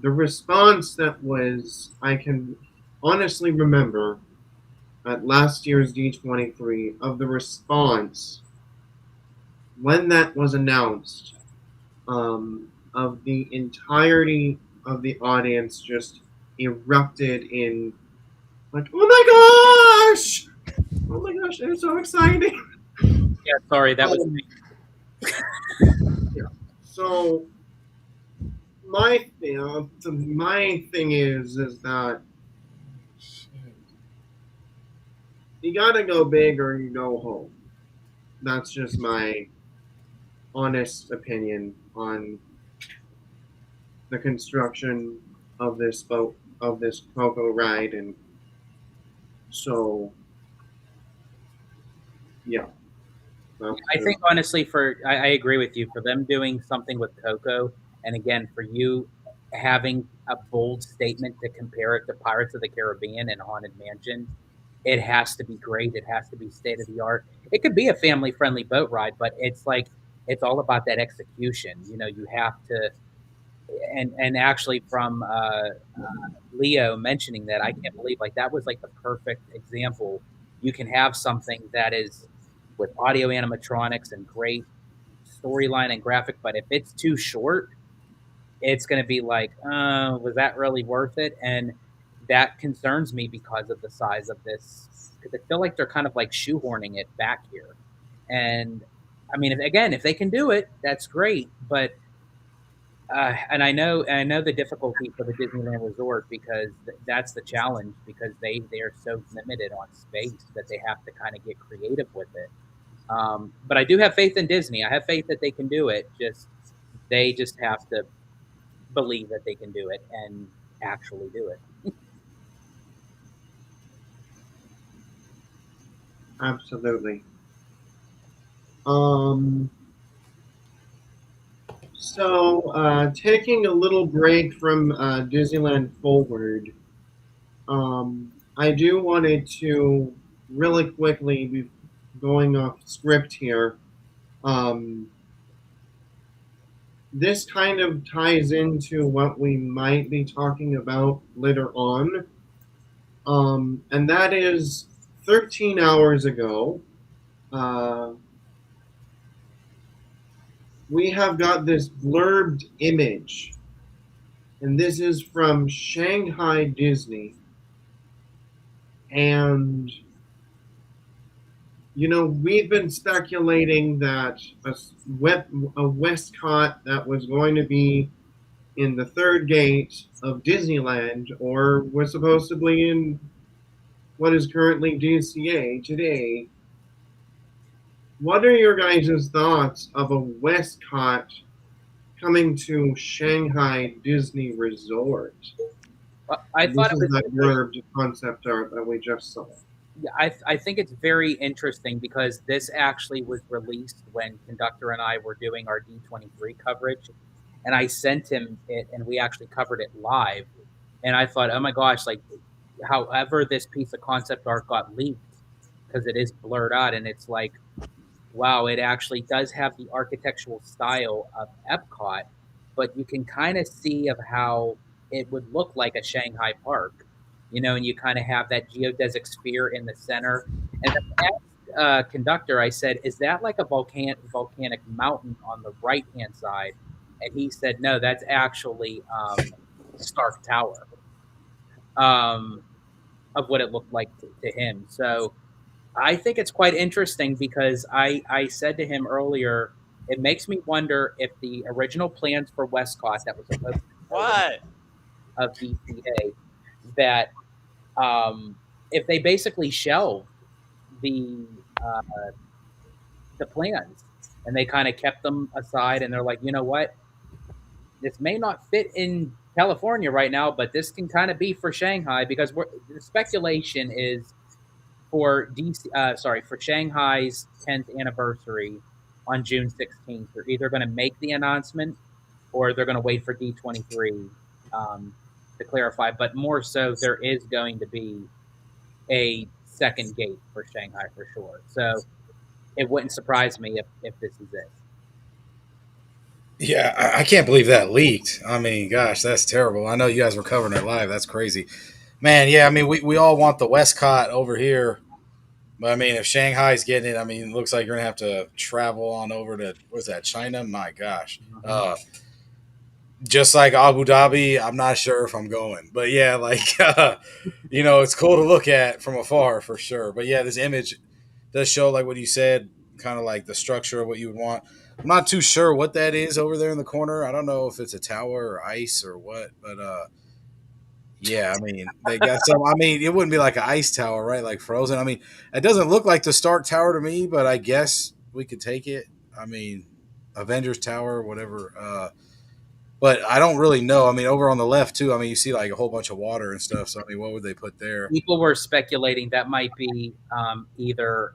the response that was, I can honestly remember at last year's D23 of the response when that was announced, of the entirety of the audience just erupted in like, oh my gosh, it's so exciting. Yeah, sorry, that was Um, yeah. So my thing is that you gotta go big or you go home. That's just my honest opinion on the construction of this Coco ride, and so yeah, that's I just think honestly, I agree with you. For them doing something with Coco, and again for you having a bold statement to compare it to Pirates of the Caribbean and Haunted Mansion, it has to be great. It has to be state of the art. It could be a family friendly boat ride, but it's like it's all about that execution. You know, you have to. And actually, from Leo mentioning that, I can't believe like that was like the perfect example. You can have something that is with audio animatronics and great storyline and graphic, but if it's too short, it's going to be like, was that really worth it? And that concerns me because of the size of this, because I feel like they're kind of like shoehorning it back here. And I mean, if they can do it, that's great. But and I know the difficulty for the Disneyland Resort because that's the challenge because they are so limited on space that they have to kind of get creative with it. But I do have faith in Disney. I have faith that they can do it. Just they just have to believe that they can do it and actually do it. absolutely. Um, taking a little break from Disneyland Forward, I do wanted to really quickly be going off script here. Um, this kind of ties into what we might be talking about later on, and that is 13 hours ago. Uh, we have got this blurbed image, and this is from Shanghai Disney. And, we've been speculating that a Westcott that was going to be in the third gate of Disneyland, or was supposed to be in what is currently DCA today. What are your guys' thoughts of a Westcott coming to Shanghai Disney Resort? I And this thought it is was that very blurbed concept art that we just saw. Yeah, I think it's very interesting because this actually was released when Conductor and I were doing our D23 coverage, and I sent him it, and we actually covered it live. And I thought, oh my gosh, like, however, this piece of concept art got leaked because it is blurred out, and it's like, wow, it actually does have the architectural style of Epcot, but you can kind of see of how it would look like a Shanghai park, and you kind of have that geodesic sphere in the center. And conductor, I said, "Is that like a volcanic mountain on the right hand side?" And he said, "No, that's actually Stark Tower." Um, of what it looked like to him. So I think it's quite interesting because I said to him earlier, it makes me wonder if the original plans for Westcott that was supposed to show the What? of DCA that if they basically shelved the uh, the plans and they kind of kept them aside and they're like, you know what, this may not fit in California right now, but this can kind of be for Shanghai because the speculation is for for Shanghai's 10th anniversary on June 16th. They're either going to make the announcement or they're going to wait for D23 to clarify. But more so, there is going to be a second gate for Shanghai for sure. So it wouldn't surprise me if this is it. Yeah, I can't believe that leaked. I mean, gosh, that's terrible. I know you guys were covering it live. That's crazy. Man, yeah, I mean, we all want the Westcott over here. But I mean, if Shanghai's getting it, I mean, it looks like you're going to have to travel on over to, what's that, China? My gosh. Just like Abu Dhabi, I'm not sure if I'm going. But yeah, like, it's cool to look at from afar for sure. But yeah, this image does show, like what you said, kind of like the structure of what you would want. I'm not too sure what that is over there in the corner. I don't know if it's a tower or ice or what, but yeah, I mean, they got some. I mean, it wouldn't be like an ice tower, right? Like Frozen. I mean, it doesn't look like the Stark Tower to me, but I guess we could take it. I mean, Avengers Tower, whatever. But I don't really know. I mean, over on the left too. I mean, you see like a whole bunch of water and stuff. So I mean, what would they put there? People were speculating that might be either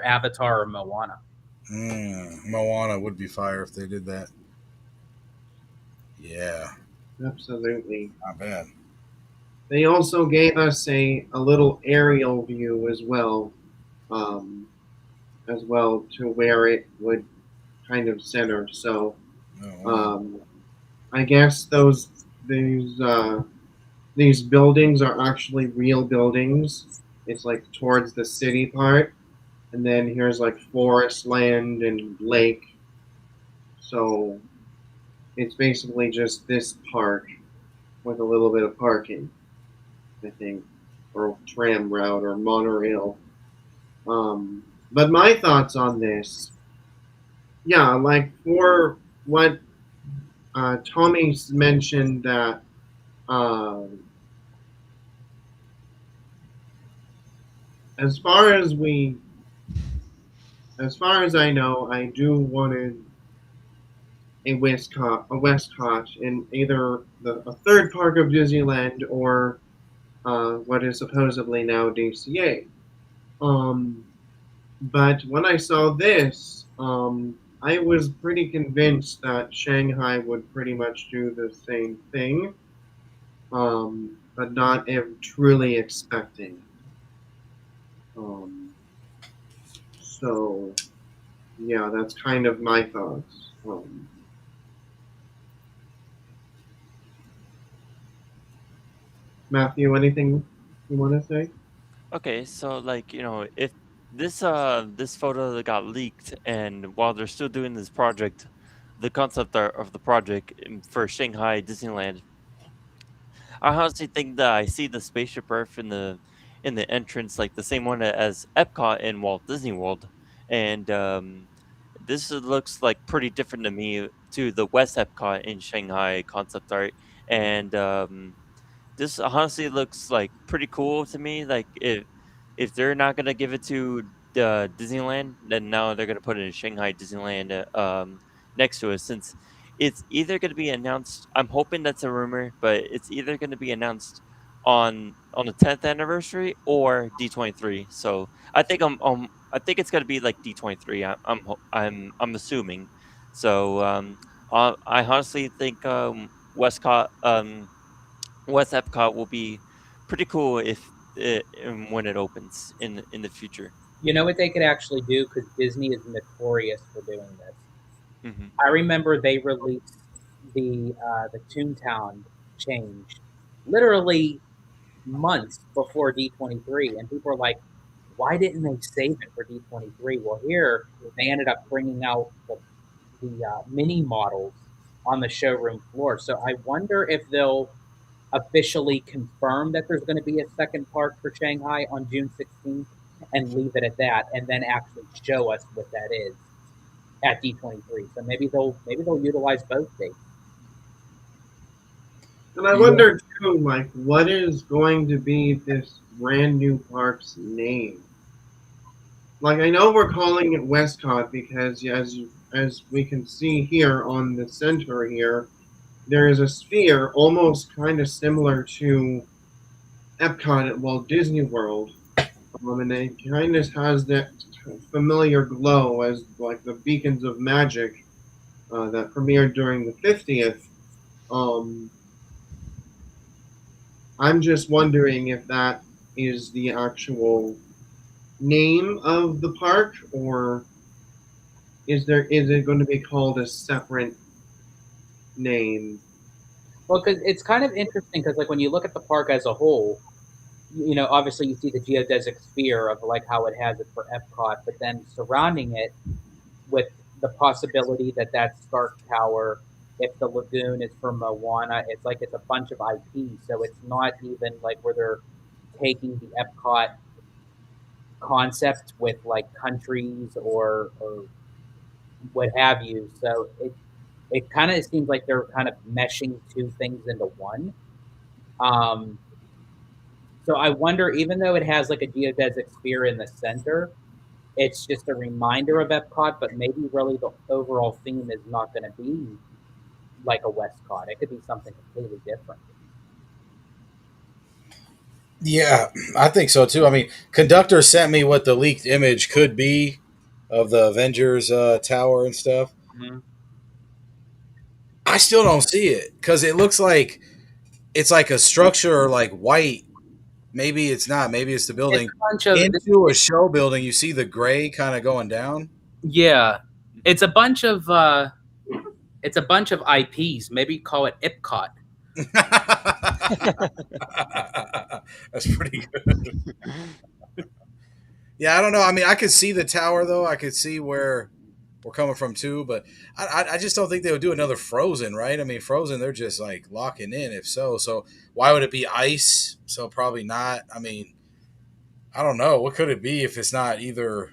Avatar or Moana. Moana would be fire if they did that. Yeah, Absolutely. not bad. They also gave us a little aerial view um, as well to where it would kind of center. So Oh, wow. I guess these buildings are actually real buildings. It's like towards the city part, and then here's like forest land and lake. So it's basically just this park with a little bit of parking, I think, or tram route or monorail. But my thoughts on this, yeah, like for what Tommy mentioned that uh, as far as we, as far as I know, I do wanted a Westcott in either a third park of Disneyland or what is supposedly now DCA. Um, but when I saw this, I was pretty convinced that Shanghai would pretty much do the same thing, but not truly expecting. Um, so, yeah, that's kind of my thoughts. Matthew, anything you want to say? Okay, so like if this photo that got leaked, and while they're still doing this project, the concept of the project for Shanghai Disneyland, I honestly think that I see the spaceship Earth in the entrance, like the same one as Epcot in Walt Disney World, and this looks like pretty different to me to the West Epcot in Shanghai concept art, and this honestly looks like pretty cool to me. Like if they're not gonna give it to Disneyland, then now they're gonna put it in Shanghai Disneyland next to it, since it's either gonna be announced. I'm hoping that's a rumor, but it's either gonna be announced on the 10th anniversary or D23. So I think it's gonna be like D23. I'm assuming. So I honestly think West Epcot will be pretty cool if when it opens in the future. You know what they could actually do because Disney is notorious for doing this. Hmm. I remember they released the Toontown change literally months before D23, and people were like, why didn't they save it for D23? Well, here they ended up bringing out the mini models on the showroom floor. So I wonder if they'll officially confirm that there's going to be a second park for Shanghai on June 16th and leave it at that, and then actually show us what that is at D23. So maybe they'll utilize both dates. And I wonder too, like, what is going to be this brand new park's name? Like, I know we're calling it Westcott because, as we can see here on the center here, there is a sphere almost kind of similar to Epcot at Walt Disney World, and it kind of has that familiar glow as like the beacons of magic that premiered during the 50th. Um, I'm just wondering if that is the actual name of the park, or is it going to be called a separate name? Well, because it's kind of interesting because like when you look at the park as a whole, obviously you see the geodesic sphere of like how it has it for Epcot, but then surrounding it with the possibility that that's Stark Tower. If the lagoon is from Moana, it's like it's a bunch of IP. So it's not even like where they're taking the Epcot concept with like countries or what have you. So it kind of seems like they're kind of meshing two things into one. Um, so I wonder, even though it has like a geodesic sphere in the center, it's just a reminder of Epcot, but maybe really the overall theme is not going to be like a Westcott. It could be something completely different. Yeah, I think so too. I mean, Conductor sent me what the leaked image could be of the Avengers tower and stuff. Mm-hmm. I still don't see it because it looks like it's like a structure, like white. Maybe it's not. Maybe it's the It's building a bunch of into a show building. You see the gray kind of going down. yeah, it's a bunch of IPs. Maybe call it Epcot. That's pretty good. Yeah, I don't know. I mean, I could see the tower though. I could see where we're coming from too, but I just don't think they would do another Frozen, right? I mean, Frozen, they're just like locking in. If so, so why would it be ice? So probably not. I mean, I don't know. What could it be if it's not either?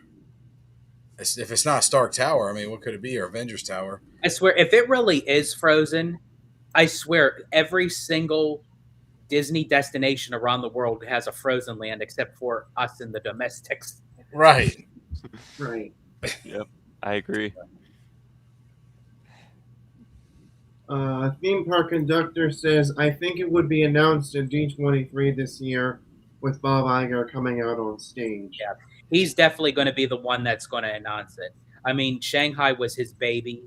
If it's not Stark Tower, I mean, what could it be? Or Avengers Tower? I swear, if it really is Frozen, I swear every single Disney destination around the world has a Frozen land except for us in the domestics. Right. Right. Yep, I agree. Theme park conductor says, I think it would be announced in D23 this year with Bob Iger coming out on stage. Yeah, he's definitely going to be the one that's going to announce it. I mean, Shanghai was his baby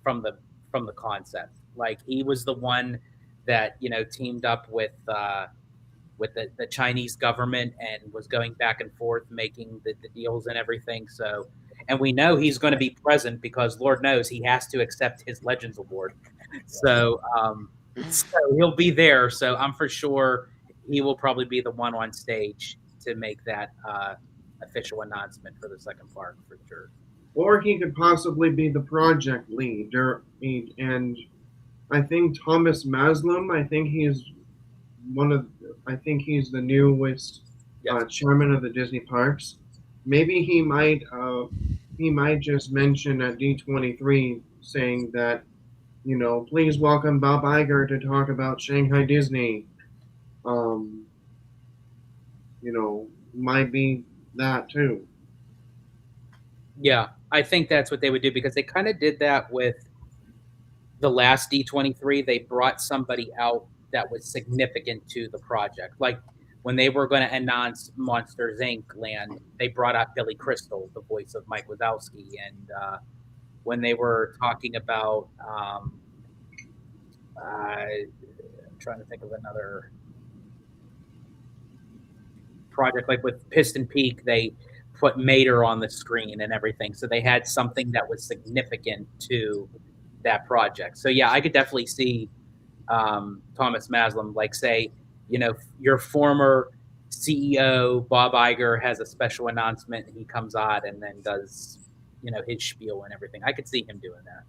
from the concept. Like he was the one that teamed up with the Chinese government and was going back and forth making the deals and everything. So, and we know he's going to be present because Lord knows he has to accept his Legends Award. So, so he'll be there. So I'm for sure he will probably be the one on stage to make that official announcement for the second park for sure. Or he could possibly be the project lead. And I think Thomas Maslum, I think he's the newest chairman of the Disney parks. Maybe he might just mention at D23 saying that, please welcome Bob Iger to talk about Shanghai Disney. Might be that too. Yeah, I think that's what they would do because they kind of did that with the last D23. They brought somebody out that was significant to the project. Like when they were going to announce Monsters Inc. Land, they brought out Billy Crystal, the voice of Mike Wazowski. And when they were talking about, I'm trying to think of another project, like with Piston Peak, they put Mater on the screen and everything. So they had something that was significant to that project. So yeah, I could definitely see Thomas Maslum like say, your former CEO Bob Iger has a special announcement, and he comes out and then does, his spiel and everything. I could see him doing that.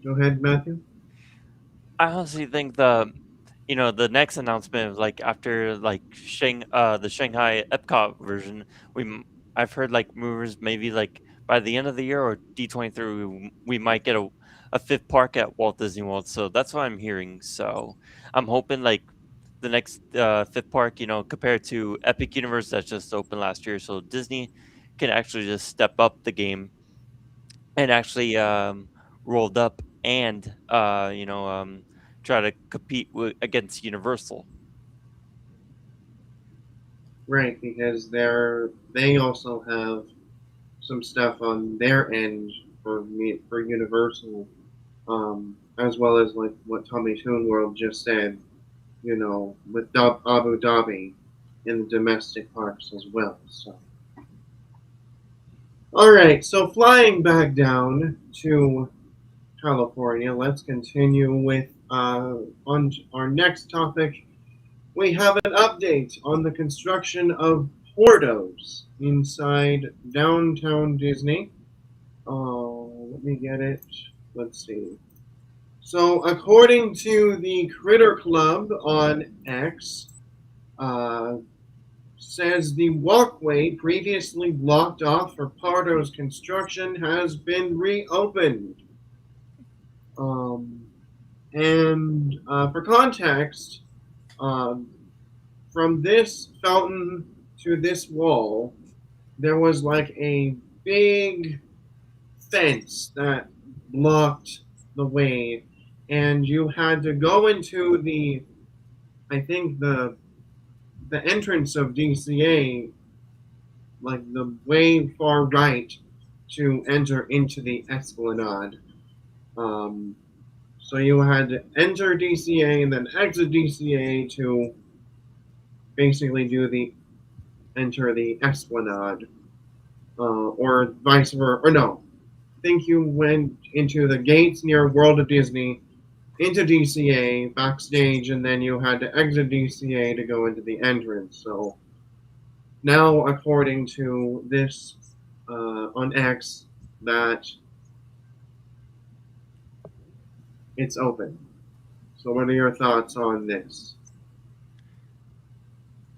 Go ahead, Matthew. I honestly think the next announcement of like after like the Shanghai Epcot version, I've heard like rumors maybe like by the end of the year or D23 we might get a fifth park at Walt Disney World. So that's what I'm hearing. So I'm hoping like the next fifth park, compared to Epic Universe that just opened last year, so Disney can actually just step up the game and actually rolled up and try to compete against Universal. Right, because they also have some stuff on their end for Universal, as well as like what Tommy Toon World just said, with Abu Dhabi in the domestic parks as well. So, all right, so flying back down to California, let's continue with on our next topic. We have an update on the construction of portos inside downtown Disney. Let me get it. Let's see. So, according to the Critter Club on X, uh, says the walkway previously blocked off for Porto's construction has been reopened. And for context, um, from this fountain to this wall, there was like a big fence that blocked the way, and you had to go into I think the entrance of DCA, like the way far right to enter into the Esplanade. Um, so you had to enter DCA and then exit DCA to basically enter the Esplanade, or vice versa. Or no, I think you went into the gates near World of Disney, into DCA backstage, and then you had to exit DCA to go into the entrance. So now, according to this on X, that it's open. So, what are your thoughts on this?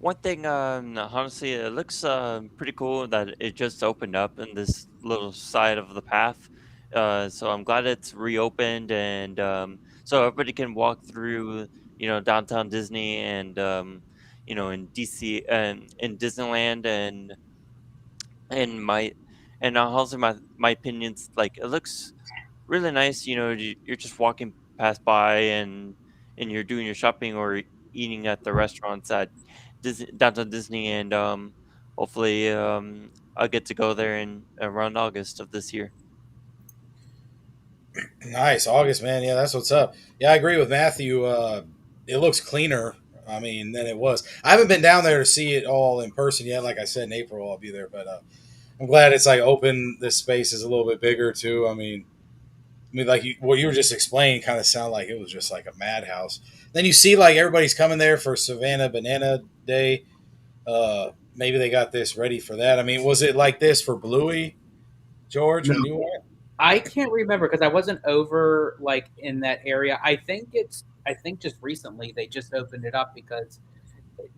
One thing, honestly, it looks pretty cool that it just opened up in this little side of the path. So I'm glad it's reopened, and so everybody can walk through, downtown Disney and in DC and in Disneyland and my and also my opinions, like it looks really nice. You're just walking past by and you're doing your shopping or eating at the restaurants at downtown Disney, and hopefully I'll get to go there in around August of this year. Nice, August, man. Yeah, that's what's up. Yeah, I agree with Matthew. It looks cleaner. I mean, than it was. I haven't been down there to see it all in person yet. Like I said, in April I'll be there, but I'm glad it's like open. This space is a little bit bigger too. I mean, like what you were just explaining, kind of sounded like it was just like a madhouse. Then you see like everybody's coming there for Savannah Banana Day. Maybe they got this ready for that. I mean, was it like this for Bluey, George, No. when you went? I can't remember because I wasn't over like in that area. I think just recently they just opened it up because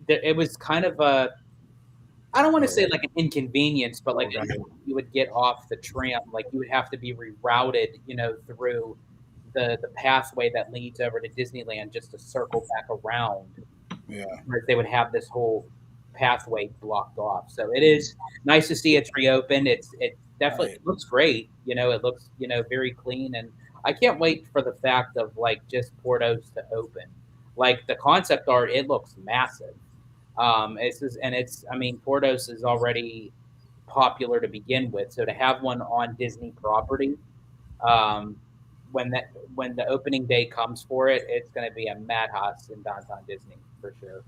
it was kind of I don't want to say like an inconvenience, but like Right. you would get off the tram, like you would have to be rerouted, through the pathway that leads over to Disneyland just to circle back around. Yeah. Whereas they would have this whole pathway blocked off. So it is nice to see it's reopened. It definitely Right. looks great. It looks very clean, and I can't wait for the fact of like just Portos to open. Like the concept art, it looks massive. I mean, Portos is already popular to begin with, so to have one on Disney property, um, when the opening day comes for it, it's going to be a madhouse in downtown Disney for sure.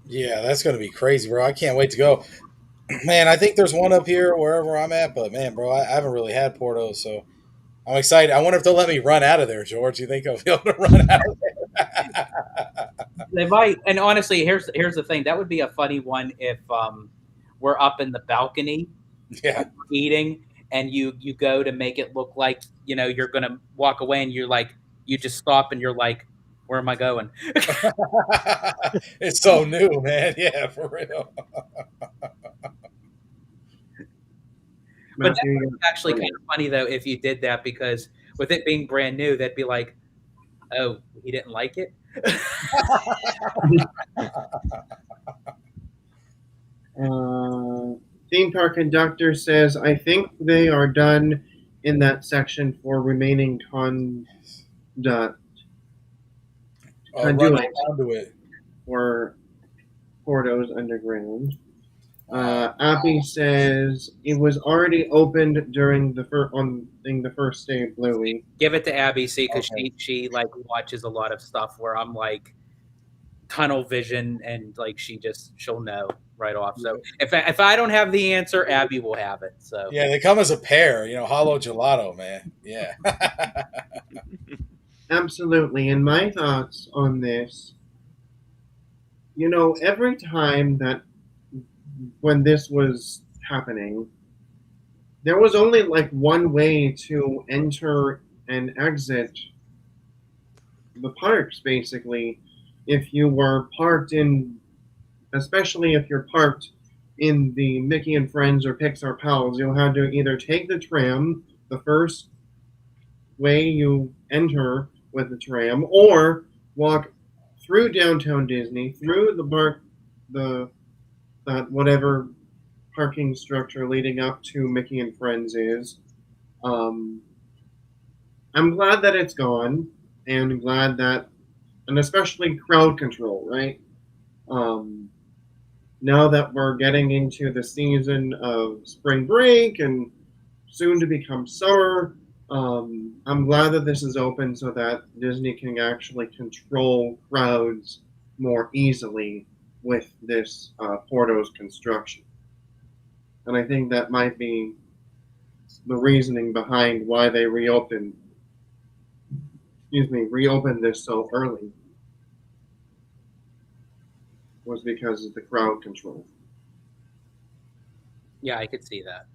Yeah, that's gonna be crazy, bro. I can't wait to go. Man, I think there's one up here wherever I'm at, but man, bro, I haven't really had Porto, so I'm excited. I wonder if they'll let me run out of there, George. You think I'll be able to run out of there? They might. And honestly, here's the thing. That would be a funny one if we're up in the balcony Yeah. eating, and you go to make it look like you're gonna walk away, and you're like you just stop, and you're like, where am I going? It's so new, man. Yeah, for real. But that Matthew, would be actually kind of funny though if you did that, because with it being brand new, that'd be like, oh, he didn't like it. Theme park conductor says, I think they are done in that section for remaining conduit Running conduit. for Porto's Underground. Appy says it was already opened during the first day of Bluey. Give it to Abby, see, because Okay. she like watches a lot of stuff where I'm like tunnel vision, and like she'll know right off. So if I don't have the answer, Abby will have it. So Yeah, they come as a pair, hollow gelato, man. Yeah. Absolutely. And my thoughts on this, every time that when this was happening, there was only like one way to enter and exit the parks, basically. If you were parked especially if you're parked in the Mickey and Friends or Pixar Pals, you'll have to either take the tram, the first way you enter with the tram, or walk through downtown Disney, through the park, that whatever parking structure leading up to Mickey and Friends is. I'm glad that it's gone, and and especially crowd control, right? Now that we're getting into the season of spring break and soon to become summer, I'm glad that this is open so that Disney can actually control crowds more easily with this Porto's construction. And I think that might be the reasoning behind why they reopened this so early, was because of the crowd control. yeah, I could see that.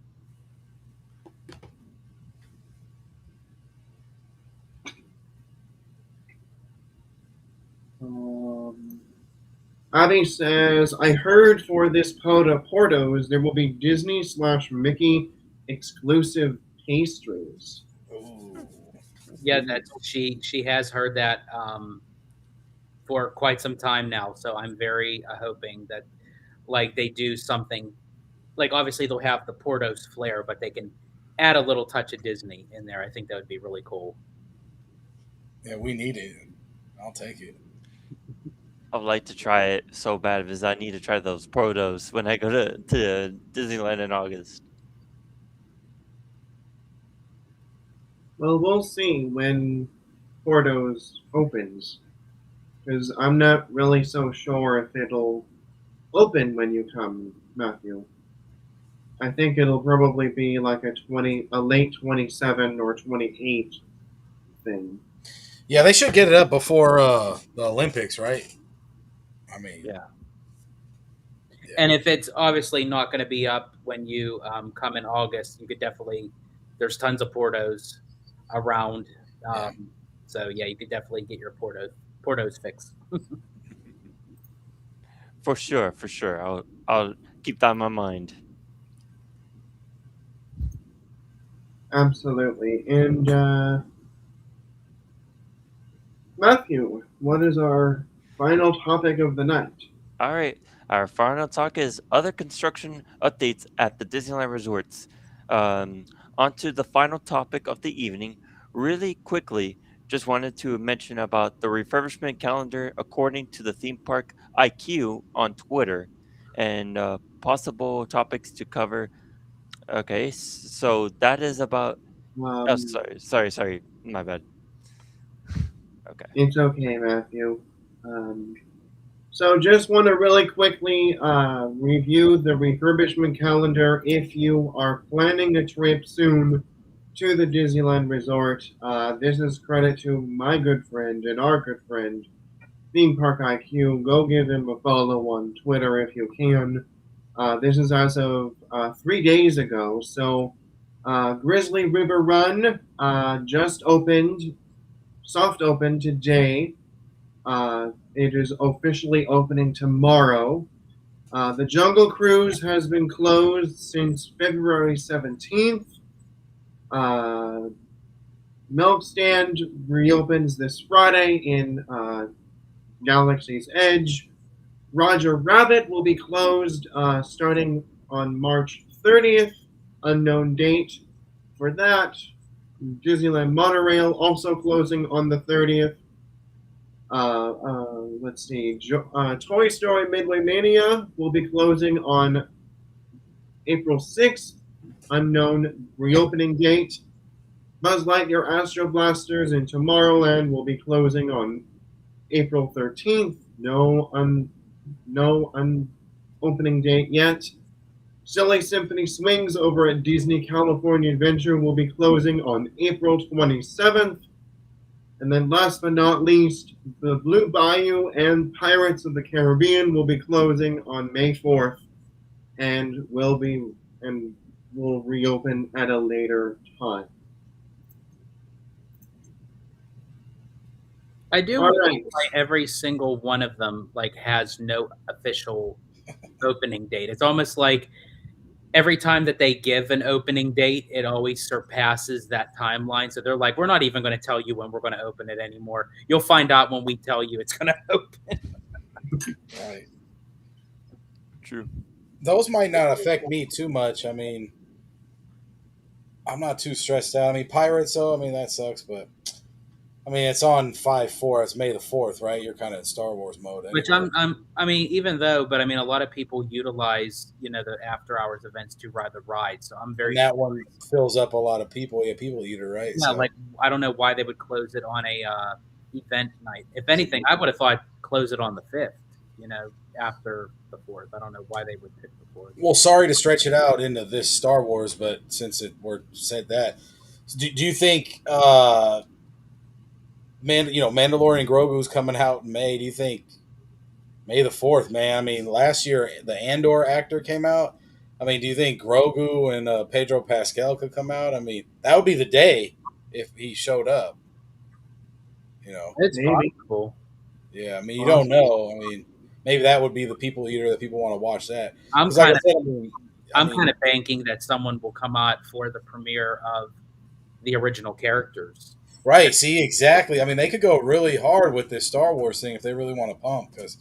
Abby says, I heard for this Portos there will be Disney/Mickey exclusive pastries. Ooh. Yeah, that she has heard that for quite some time now. So I'm very hoping that like they do something. Like obviously they'll have the Portos flair, but they can add a little touch of Disney in there. I think that would be really cool. Yeah, we need it. I'll take it. I would like to try it so bad because I need to try those Protos when I go to Disneyland in August. Well, we'll see when Portos opens, because I'm not really so sure if it'll open when you come, Matthew. I think it'll probably be like a late 27 or 28 thing. Yeah, they should get it up before the Olympics, right? I mean, Yeah. And if it's obviously not going to be up when you come in August, you could definitely. There's tons of Portos around, so yeah, you could definitely get your Portos fix. For sure. I'll keep that in my mind. Absolutely. And Matthew, what is our final topic of the night? All right. Our final talk is other construction updates at the Disneyland resorts. On to the final topic of the evening. Really quickly, just wanted to mention about the refurbishment calendar according to the theme park IQ on Twitter, and possible topics to cover. Okay, so that is about. Oh, sorry. My bad. Okay. It's okay, Matthew. So just want to really quickly review the refurbishment calendar if you are planning a trip soon to the Disneyland Resort. This is credit to my good friend and our good friend, Theme Park IQ. Go give him a follow on Twitter if you can. This is as of 3 days ago. So, Grizzly River Run just opened, soft opened today. It is officially opening tomorrow. The Jungle Cruise has been closed since February 17th. Uh, Milk Stand reopens this Friday in Galaxy's Edge. Roger Rabbit will be closed starting on March 30th. Unknown date for that. Disneyland Monorail also closing on the 30th. Let's see. Toy Story Midway Mania will be closing on April 6th. Unknown reopening date. Buzz Lightyear Astro Blasters in Tomorrowland will be closing on April 13th. No opening date yet. Silly Symphony Swings over at Disney California Adventure will be closing on April 27th. And then last but not least, the Blue Bayou and Pirates of the Caribbean will be closing on May 4th and will reopen at a later time. I do All wonder right. why every single one of them like has no official opening date. It's almost like every time that they give an opening date, it always surpasses that timeline. So they're like, we're not even going to tell you when we're going to open it anymore. You'll find out when we tell you it's going to open. Right. True. Those might not affect me too much. I mean, I'm not too stressed out. I mean, Pirates, though, I mean, that sucks, but I mean, it's on 5/4. It's May the 4th, right? You're kind of in Star Wars mode. Anyway. Which I mean, even though, but I mean, a lot of people utilize, the after hours events to ride the ride. So I'm very And that one fills up a lot of people. Yeah, people eater, right? yeah, like I don't know why they would close it on a event night. If anything, I would have thought close it on the 5th. After the 4th. I don't know why they would pick the 4th. Well, sorry to stretch it out into this Star Wars, but since it were said that, do you think Mandalorian Grogu's coming out in May? Do you think May the 4th, man? I mean, last year the Andor actor came out. I mean, do you think Grogu and Pedro Pascal could come out? I mean, that would be the day if he showed up. It's Maybe. possible. Yeah, I mean, you don't know. I mean, maybe that would be the people eater that people want to watch that. I'm 'Cause like kind I of said, I mean, I'm kind of banking that someone will come out for the premiere of the original characters. right. See, exactly. I mean, they could go really hard with this Star Wars thing if they really want to pump because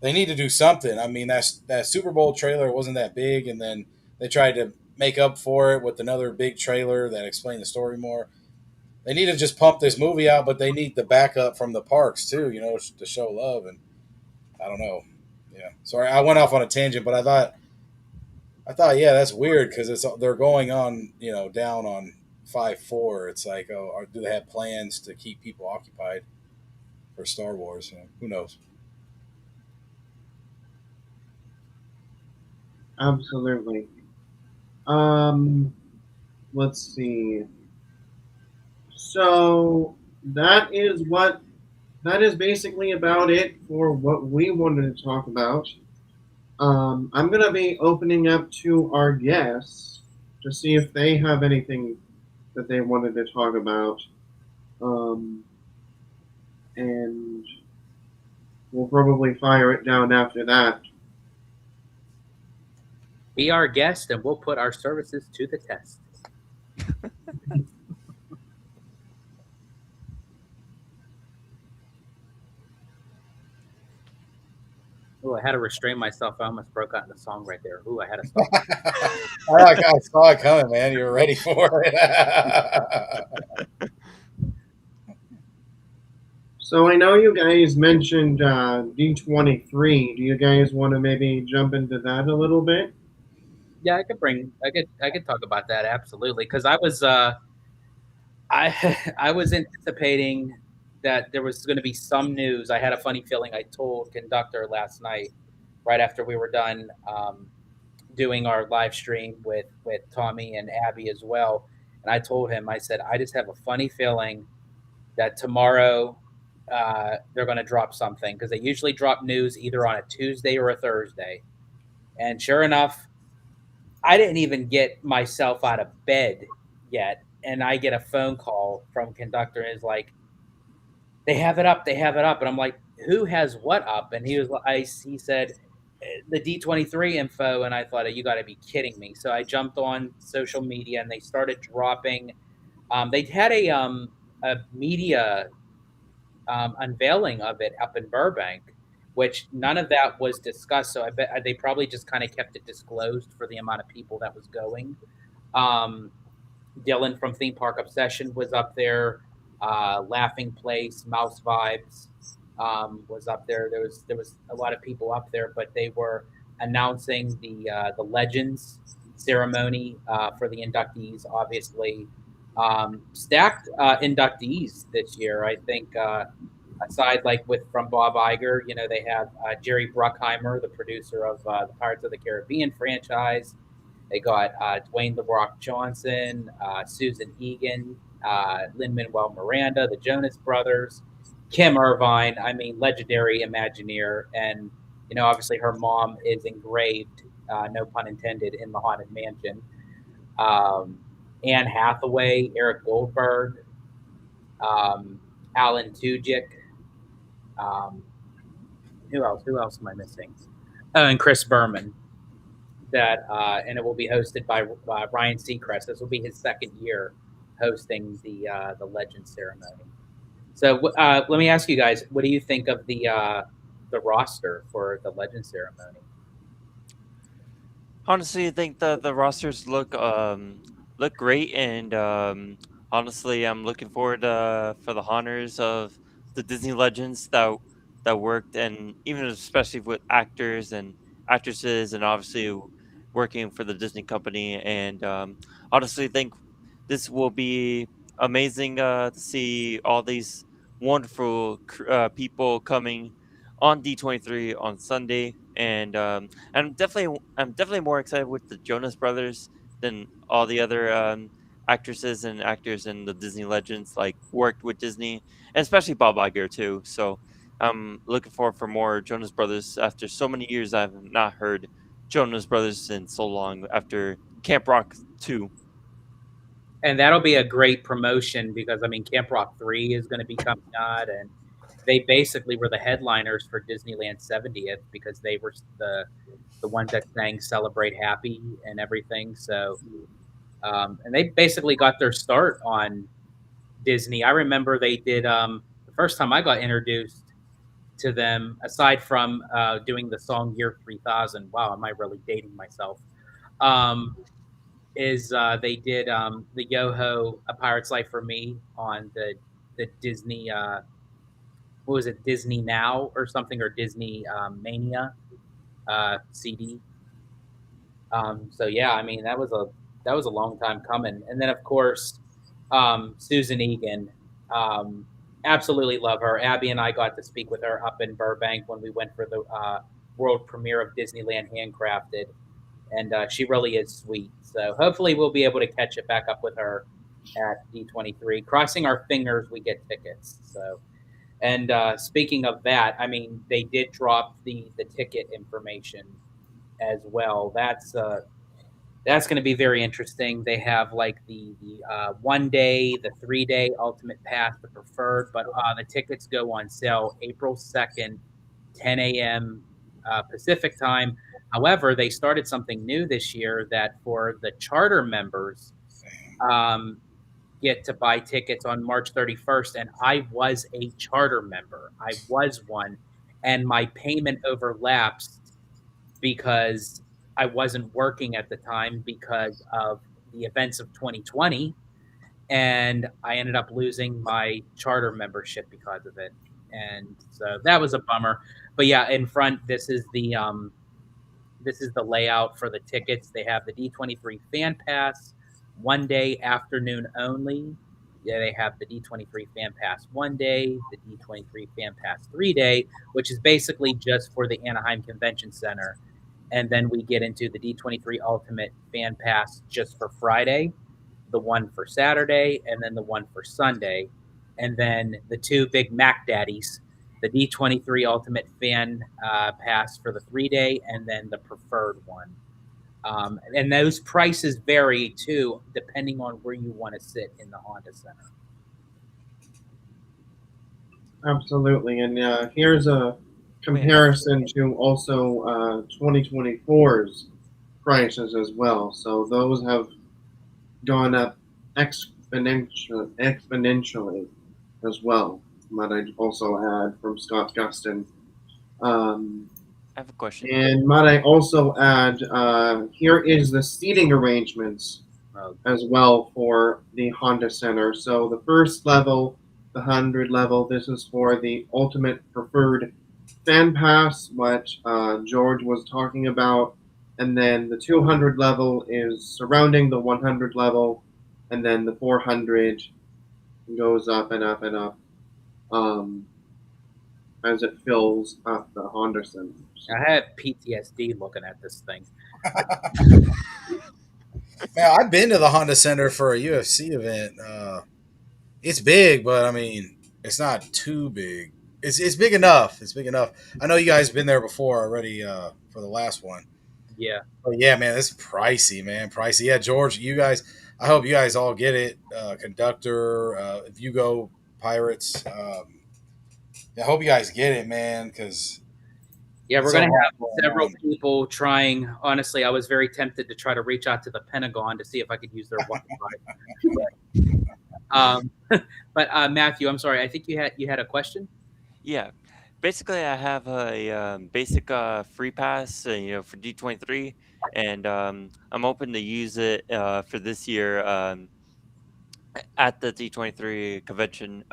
they need to do something. I mean, that Super Bowl trailer wasn't that big, and then they tried to make up for it with another big trailer that explained the story more. They need to just pump this movie out, but they need the backup from the parks too, to show love. And I don't know. Yeah, sorry, I went off on a tangent, but I thought, yeah, that's weird because they're going on, down on 5/4. It's like, oh, do they have plans to keep people occupied for Star Wars? Who knows? Absolutely. Let's see. So that is basically about it for what we wanted to talk about. I'm gonna be opening up to our guests to see if they have anything that they wanted to talk about, and we'll probably fire it down after that. Be our guest, and we'll put our services to the test. Oh, I had to restrain myself. I almost broke out in the song right there. Ooh, I had to stop. I saw it coming, man. You were ready for it. So I know you guys mentioned D23. Do you guys want to maybe jump into that a little bit? Yeah, I could talk about that absolutely because I was I was anticipating that there was going to be some news. I had a funny feeling. I told conductor last night, right after we were done doing our live stream with Tommy and Abby as well, and I told him, I said, I just have a funny feeling that tomorrow they're going to drop something because they usually drop news either on a Tuesday or a Thursday. And sure enough, I didn't even get myself out of bed yet, and I get a phone call from conductor and is like, "They have it up, they have it up," and I'm like, "Who has what up?" And he said, "The D23 info," and I thought, "You got to be kidding me!" So I jumped on social media and they started dropping. They had a media unveiling of it up in Burbank, which none of that was discussed. So I bet they probably just kind of kept it disclosed for the amount of people that was going. Um, Dylan from Theme Park Obsession was up there. Laughing Place, Mouse Vibes was up there. There was a lot of people up there, but they were announcing the Legends ceremony for the inductees. Obviously, stacked inductees this year. I think aside like with from Bob Iger, they have Jerry Bruckheimer, the producer of the Pirates of the Caribbean franchise. They got Dwayne The Rock Johnson, Susan Egan, Lin Manuel Miranda, the Jonas Brothers, Kim Irvine. I mean, legendary Imagineer, and obviously her mom is engraved, no pun intended, in the Haunted Mansion. Um, Anne Hathaway, Eric Goldberg, Alan Tudyk. Um, who else? Who else am I missing? Oh, and Chris Berman. And it will be hosted by Ryan Seacrest. This will be his second year hosting the Legend ceremony. So let me ask you guys, what do you think of the roster for the Legend ceremony? Honestly, I think the rosters look great, and honestly, I'm looking forward for the honors of the Disney legends that worked, and even especially with actors and actresses, and obviously working for the Disney company. And honestly, I think this will be amazing to see all these wonderful people coming on D23 on Sunday, and I'm definitely more excited with the Jonas Brothers than all the other actresses and actors in the Disney legends like worked with Disney, and especially Bob Iger too. So I'm looking forward for more Jonas Brothers after so many years. I've not heard Jonas Brothers in so long after Camp Rock 2. And that'll be a great promotion because I mean, Camp Rock 3 is going to be coming out, and they basically were the headliners for Disneyland 70th because they were the ones that sang "Celebrate Happy" and everything. So, and they basically got their start on Disney. I remember they did the first time I got introduced to them, aside from doing the song "Year 3000." Wow, am I really dating myself? Um, is they did the Yoho "A Pirate's Life for Me" on the Disney what was it, Disney Now or something, or Disney Mania CD. So yeah, I mean that was a long time coming. And then of course Susan Egan, um, absolutely love her. Abby and I got to speak with her up in Burbank when we went for the world premiere of Disneyland Handcrafted, and she really is sweet. So hopefully we'll be able to catch it back up with her at D23. Crossing our fingers, we get tickets. So, and speaking of that, I mean, they did drop the ticket information as well. That's going to be very interesting. They have like the 1 day, the 3 day ultimate pass, the preferred, but the tickets go on sale April 2nd, 10 a.m. Pacific time. However, they started something new this year that for the charter members um, get to buy tickets on March 31st. And I was a charter member. I was one, and my payment overlapped because I wasn't working at the time because of the events of 2020, and I ended up losing my charter membership because of it. And so that was a bummer. But yeah, in front, this is the layout for the tickets. They have the D23 Fan Pass 1 day afternoon only. Yeah, they have the D23 Fan Pass 1 day, the D23 Fan Pass 3 day, which is basically just for the Anaheim Convention Center. And then we get into the D23 Ultimate Fan Pass just for Friday, the one for Saturday, and then the one for Sunday. and then the two big Mac Daddies, the D23 Ultimate Fan Pass for the 3-day, and then the preferred one. And those prices vary too, depending on where you want to sit in the Honda Center. Absolutely. And here's a comparison to also 2024's prices as well. So those have gone up exponentially as well. Might I also add from Scott Gustin. I have a question. And might I also add, here is the seating arrangements as well for the Honda Center. So the first level, the 100 level, this is for the ultimate preferred fan pass, what George was talking about. And then the 200 level is surrounding the 100 level. And then the 400 goes up and up and up as it fills up the Honda Center. I have PTSD looking at this thing. Man, I've been to the Honda Center for a UFC event. It's big, but I mean, it's not too big. It's big enough. It's big enough. I know you guys been there before already for the last one. Yeah. But yeah, man, it's pricey, man. Pricey. Yeah, George, you guys, I hope you guys all get it. Conductor, if you go Pirates, I hope you guys get it, man, because yeah, we're going to have several on. people trying. Honestly, I was very tempted to try to reach out to the Pentagon to see if I could use their Wi-Fi. But Matthew, I'm sorry. I think you had a question. Yeah, basically, I have a basic free pass, for D23, and I'm hoping to use it for this year at the D23 convention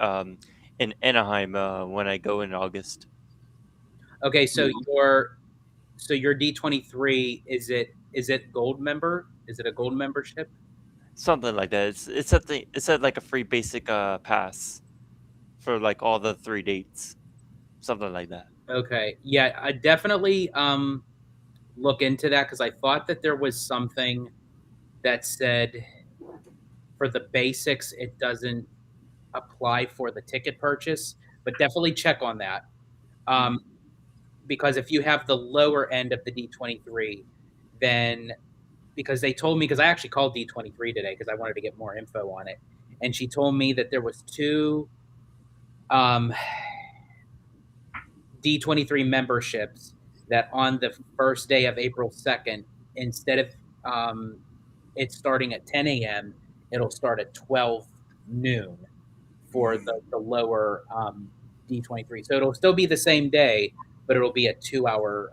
in Anaheim when I go in August. Okay, so your D23 is it gold member? Is it a gold membership? Something like that. It's at like a free basic pass for like all the 3 dates. Something like that. Okay. Yeah, I definitely look into that because I thought that there was something that said for the basics it doesn't apply for the ticket purchase, but definitely check on that. Because if you have the lower end of the D23, then because they told me, because I actually called D23 today because I wanted to get more info on it, and she told me that there was two D23 memberships that on the first day of April 2nd, instead of it starting at 10 a.m., it'll start at 12 noon for the lower D23. So it'll still be the same day, but it'll be a 2-hour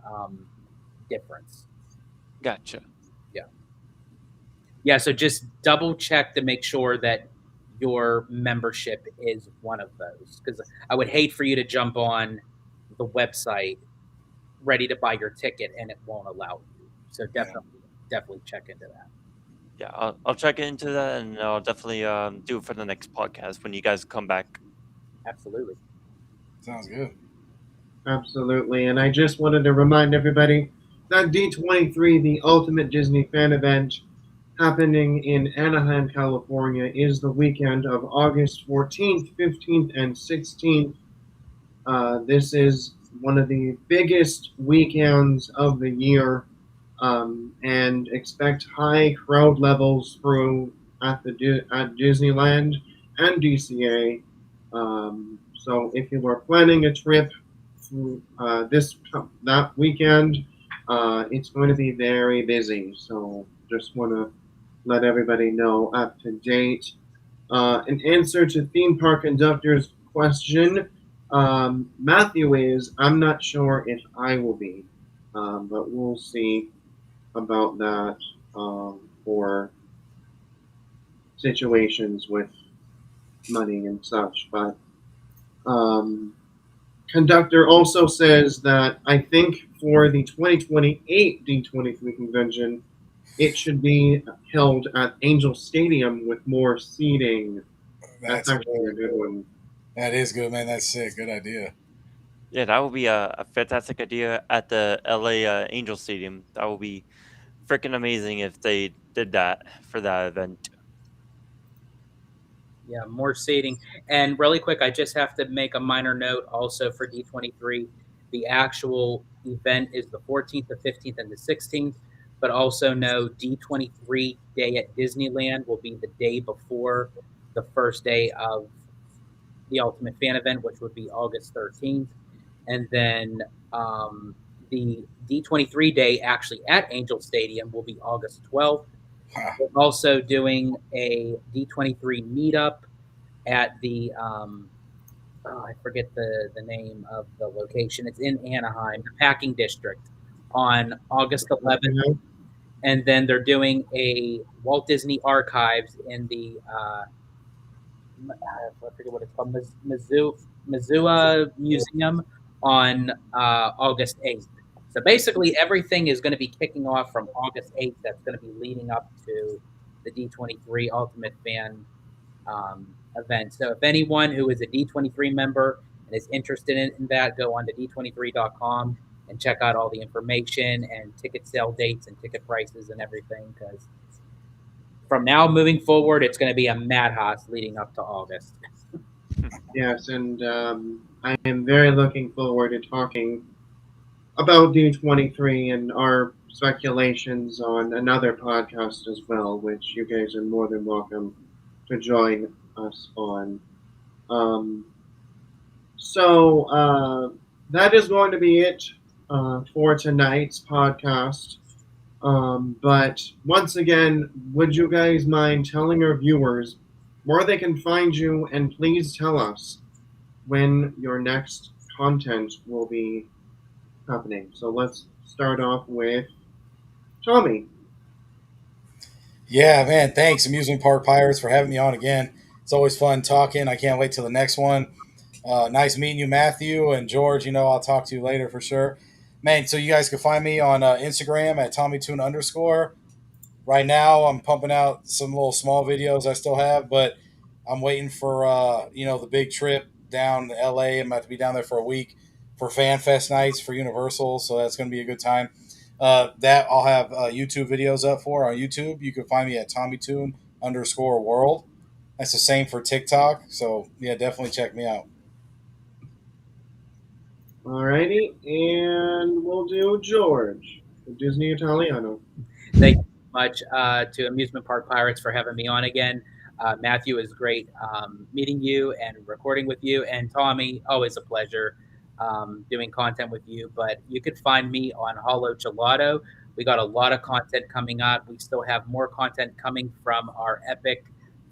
difference. Gotcha. Yeah, so just double check to make sure that your membership is one of those. Because I would hate for you to jump on the website ready to buy your ticket and it won't allow you. So definitely check into that. Yeah, I'll check into that, and I'll definitely do it for the next podcast when you guys come back. Absolutely. Sounds good. Absolutely. And I just wanted to remind everybody that D23, the Ultimate Disney Fan Event, happening in Anaheim, California, is the weekend of August 14th, 15th, and 16th. This is one of the biggest weekends of the year, and expect high crowd levels through at Disneyland and DCA. So if you are planning a trip that weekend, it's going to be very busy. So just want to let everybody know up to date. In answer to theme park conductor's question, Matthew is, I'm not sure if I will be, but we'll see about that for situations with money and such. But conductor also says that I think for the 2028 D23 convention, it should be held at Angel Stadium with more seating. That's actually a good one. That is good, man. That's sick. Good idea. Yeah, that would be a fantastic idea at the LA Angel Stadium. That would be freaking amazing if they did that for that event. Yeah, more seating. And really quick, I just have to make a minor note also for D23. The actual event is the 14th, the 15th, and the 16th. But also know D23 day at Disneyland will be the day before the first day of the Ultimate Fan event, which would be August 13th. And then the D23 day actually at Angel Stadium will be August 12th. We're also doing a D23 meetup at the I forget the name of the location. It's in Anaheim, the Packing District, on August 11th, and then they're doing a Walt Disney Archives in the I forget what it's called, Missoula Museum on August 8th. So basically, everything is going to be kicking off from August 8th. That's going to be leading up to the D23 Ultimate Fan event. So if anyone who is a D23 member and is interested in that, go on to d23.com and check out all the information and ticket sale dates and ticket prices and everything. Because from now moving forward, it's going to be a madhouse leading up to August. Yes, and I am very looking forward to talking about D23 and our speculations on another podcast as well, which you guys are more than welcome to join us on. Um, so that is going to be it for tonight's podcast. But once again, would you guys mind telling our viewers where they can find you, and please tell us when your next content will be happening. So let's start off with Tommy. Yeah, man. Thanks, Amusement Park Pirates, for having me on again. It's always fun talking. I can't wait till the next one. Nice meeting you, Matthew and George. I'll talk to you later for sure. Man, so you guys can find me on Instagram at TommyToon_. Right now, I'm pumping out some little small videos I still have, but I'm waiting for the big trip down to LA. I'm about to be down there for a week for Fan Fest nights for Universal, so that's going to be a good time. That I'll have YouTube videos up for on YouTube. You can find me at TommyToon_world. That's the same for TikTok. So yeah, definitely check me out. Alrighty, and we'll do George, the Disney Italiano. Thank you so much to Amusement Park Pirates for having me on again. Matthew, is great meeting you and recording with you. And Tommy, always a pleasure doing content with you. But you could find me on Hollow Gelato. We got a lot of content coming up. We still have more content coming from our epic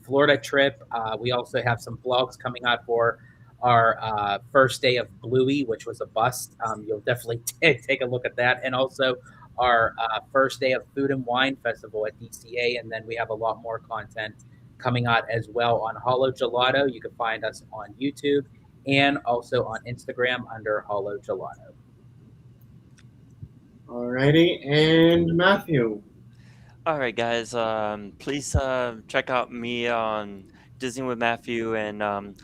Florida trip. We also have some vlogs coming out for our first day of Bluey, which was a bust. You'll definitely take a look at that. And also our first day of Food and Wine Festival at DCA. And then we have a lot more content coming out as well on Hollow Gelato. You can find us on YouTube and also on Instagram under Hollow Gelato. Alrighty, and Matthew. All right, guys. Please check out me on Disney with Matthew, and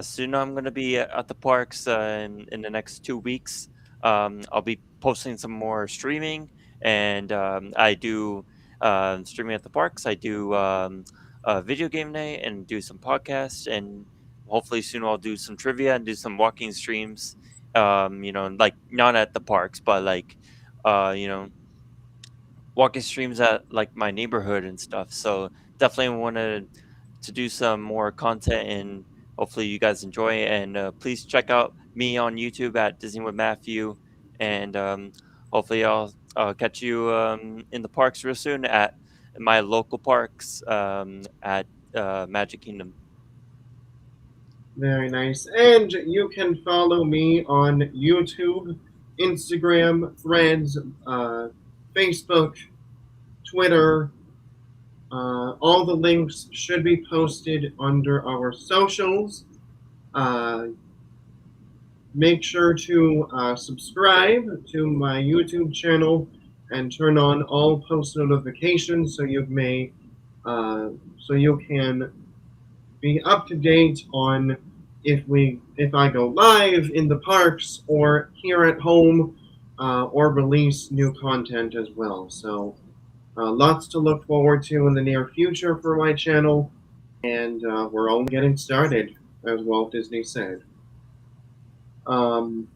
soon I'm gonna be at the parks in the next 2 weeks. I'll be posting some more streaming, and I do streaming at the parks. I do a video game night and do some podcasts, and hopefully soon I'll do some trivia and do some walking streams. Like not at the parks, but like you know walking streams at like my neighborhood and stuff. So definitely wanted to do some more content, and hopefully you guys enjoy it. And please check out me on YouTube at Disney with Matthew, and hopefully I'll catch you in the parks real soon at my local parks at Magic Kingdom. Very nice. And you can follow me on YouTube, Instagram, Threads, Facebook, Twitter. All the links should be posted under our socials. Make sure to subscribe to my YouTube channel and turn on all post notifications so you can be up to date on if I go live in the parks or here at home or release new content as well. So lots to look forward to in the near future for my channel. and we're only getting started, as Walt Disney said. Um,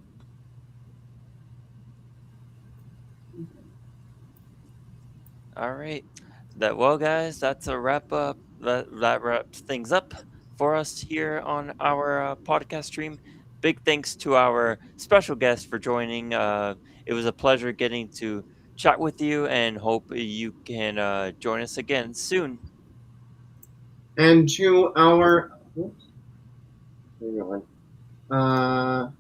All right. Well, guys, that's a wrap up. That wraps things up for us here on our podcast stream. Big thanks to our special guest for joining. It was a pleasure getting to chat with you, and hope you can join us again soon. and to our, whoops, hang on.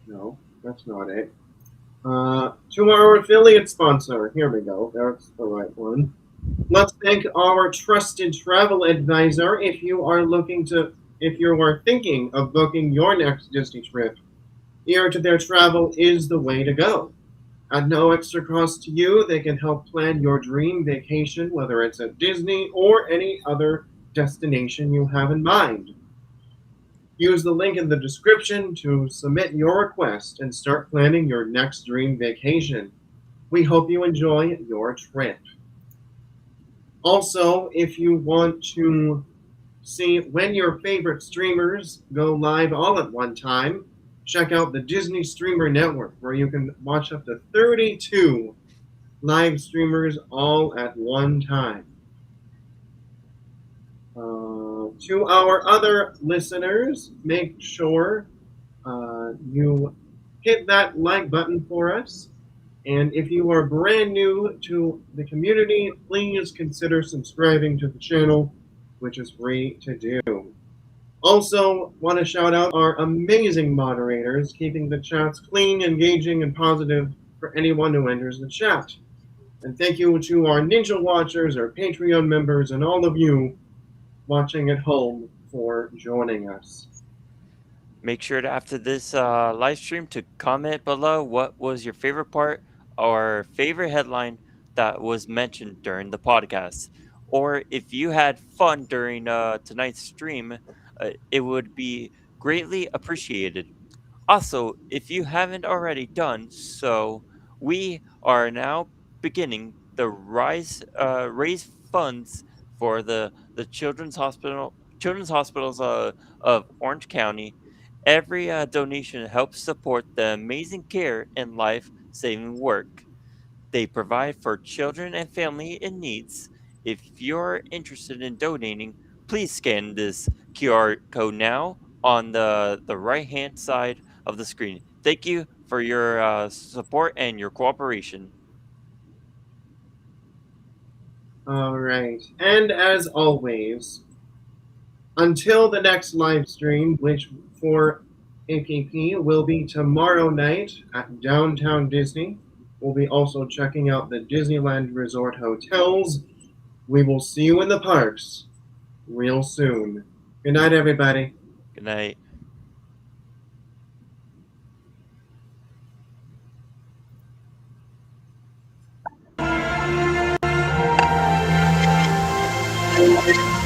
No, that's not it. To our affiliate sponsor, here we go. That's the right one. Let's thank our trusted travel advisor. If you are thinking of booking your next Disney trip, Ear to Their Travel is the way to go. At no extra cost to you, they can help plan your dream vacation, whether it's at Disney or any other destination you have in mind. Use the link in the description to submit your request and start planning your next dream vacation. We hope you enjoy your trip. Also, if you want to see when your favorite streamers go live all at one time, check out the Disney Streamer Network, where you can watch up to 32 live streamers all at one time. To our other listeners, make sure you hit that like button for us. And if you are brand new to the community, please consider subscribing to the channel, which is free to do. Also, want to shout out our amazing moderators, keeping the chats clean, engaging, and positive for anyone who enters the chat. And thank you to our Ninja Watchers, our Patreon members, and all of you watching at home for joining us. Make sure to, after this live stream, to comment below what was your favorite part or favorite headline that was mentioned during the podcast. Or if you had fun during tonight's stream, it would be greatly appreciated. Also, if you haven't already done so, we are now beginning the raise funds for the children's hospitals of Orange County. Every donation helps support the amazing care and life saving work they provide for children and family in needs. If you're interested in donating, please scan this QR code now on the right hand side of the screen. Thank you for your support and your cooperation. All right. And as always, until the next live stream, which for APP will be tomorrow night at Downtown Disney, we'll be also checking out the Disneyland Resort hotels. We will see you in the parks real soon. Good night, everybody. Good night. Thank you.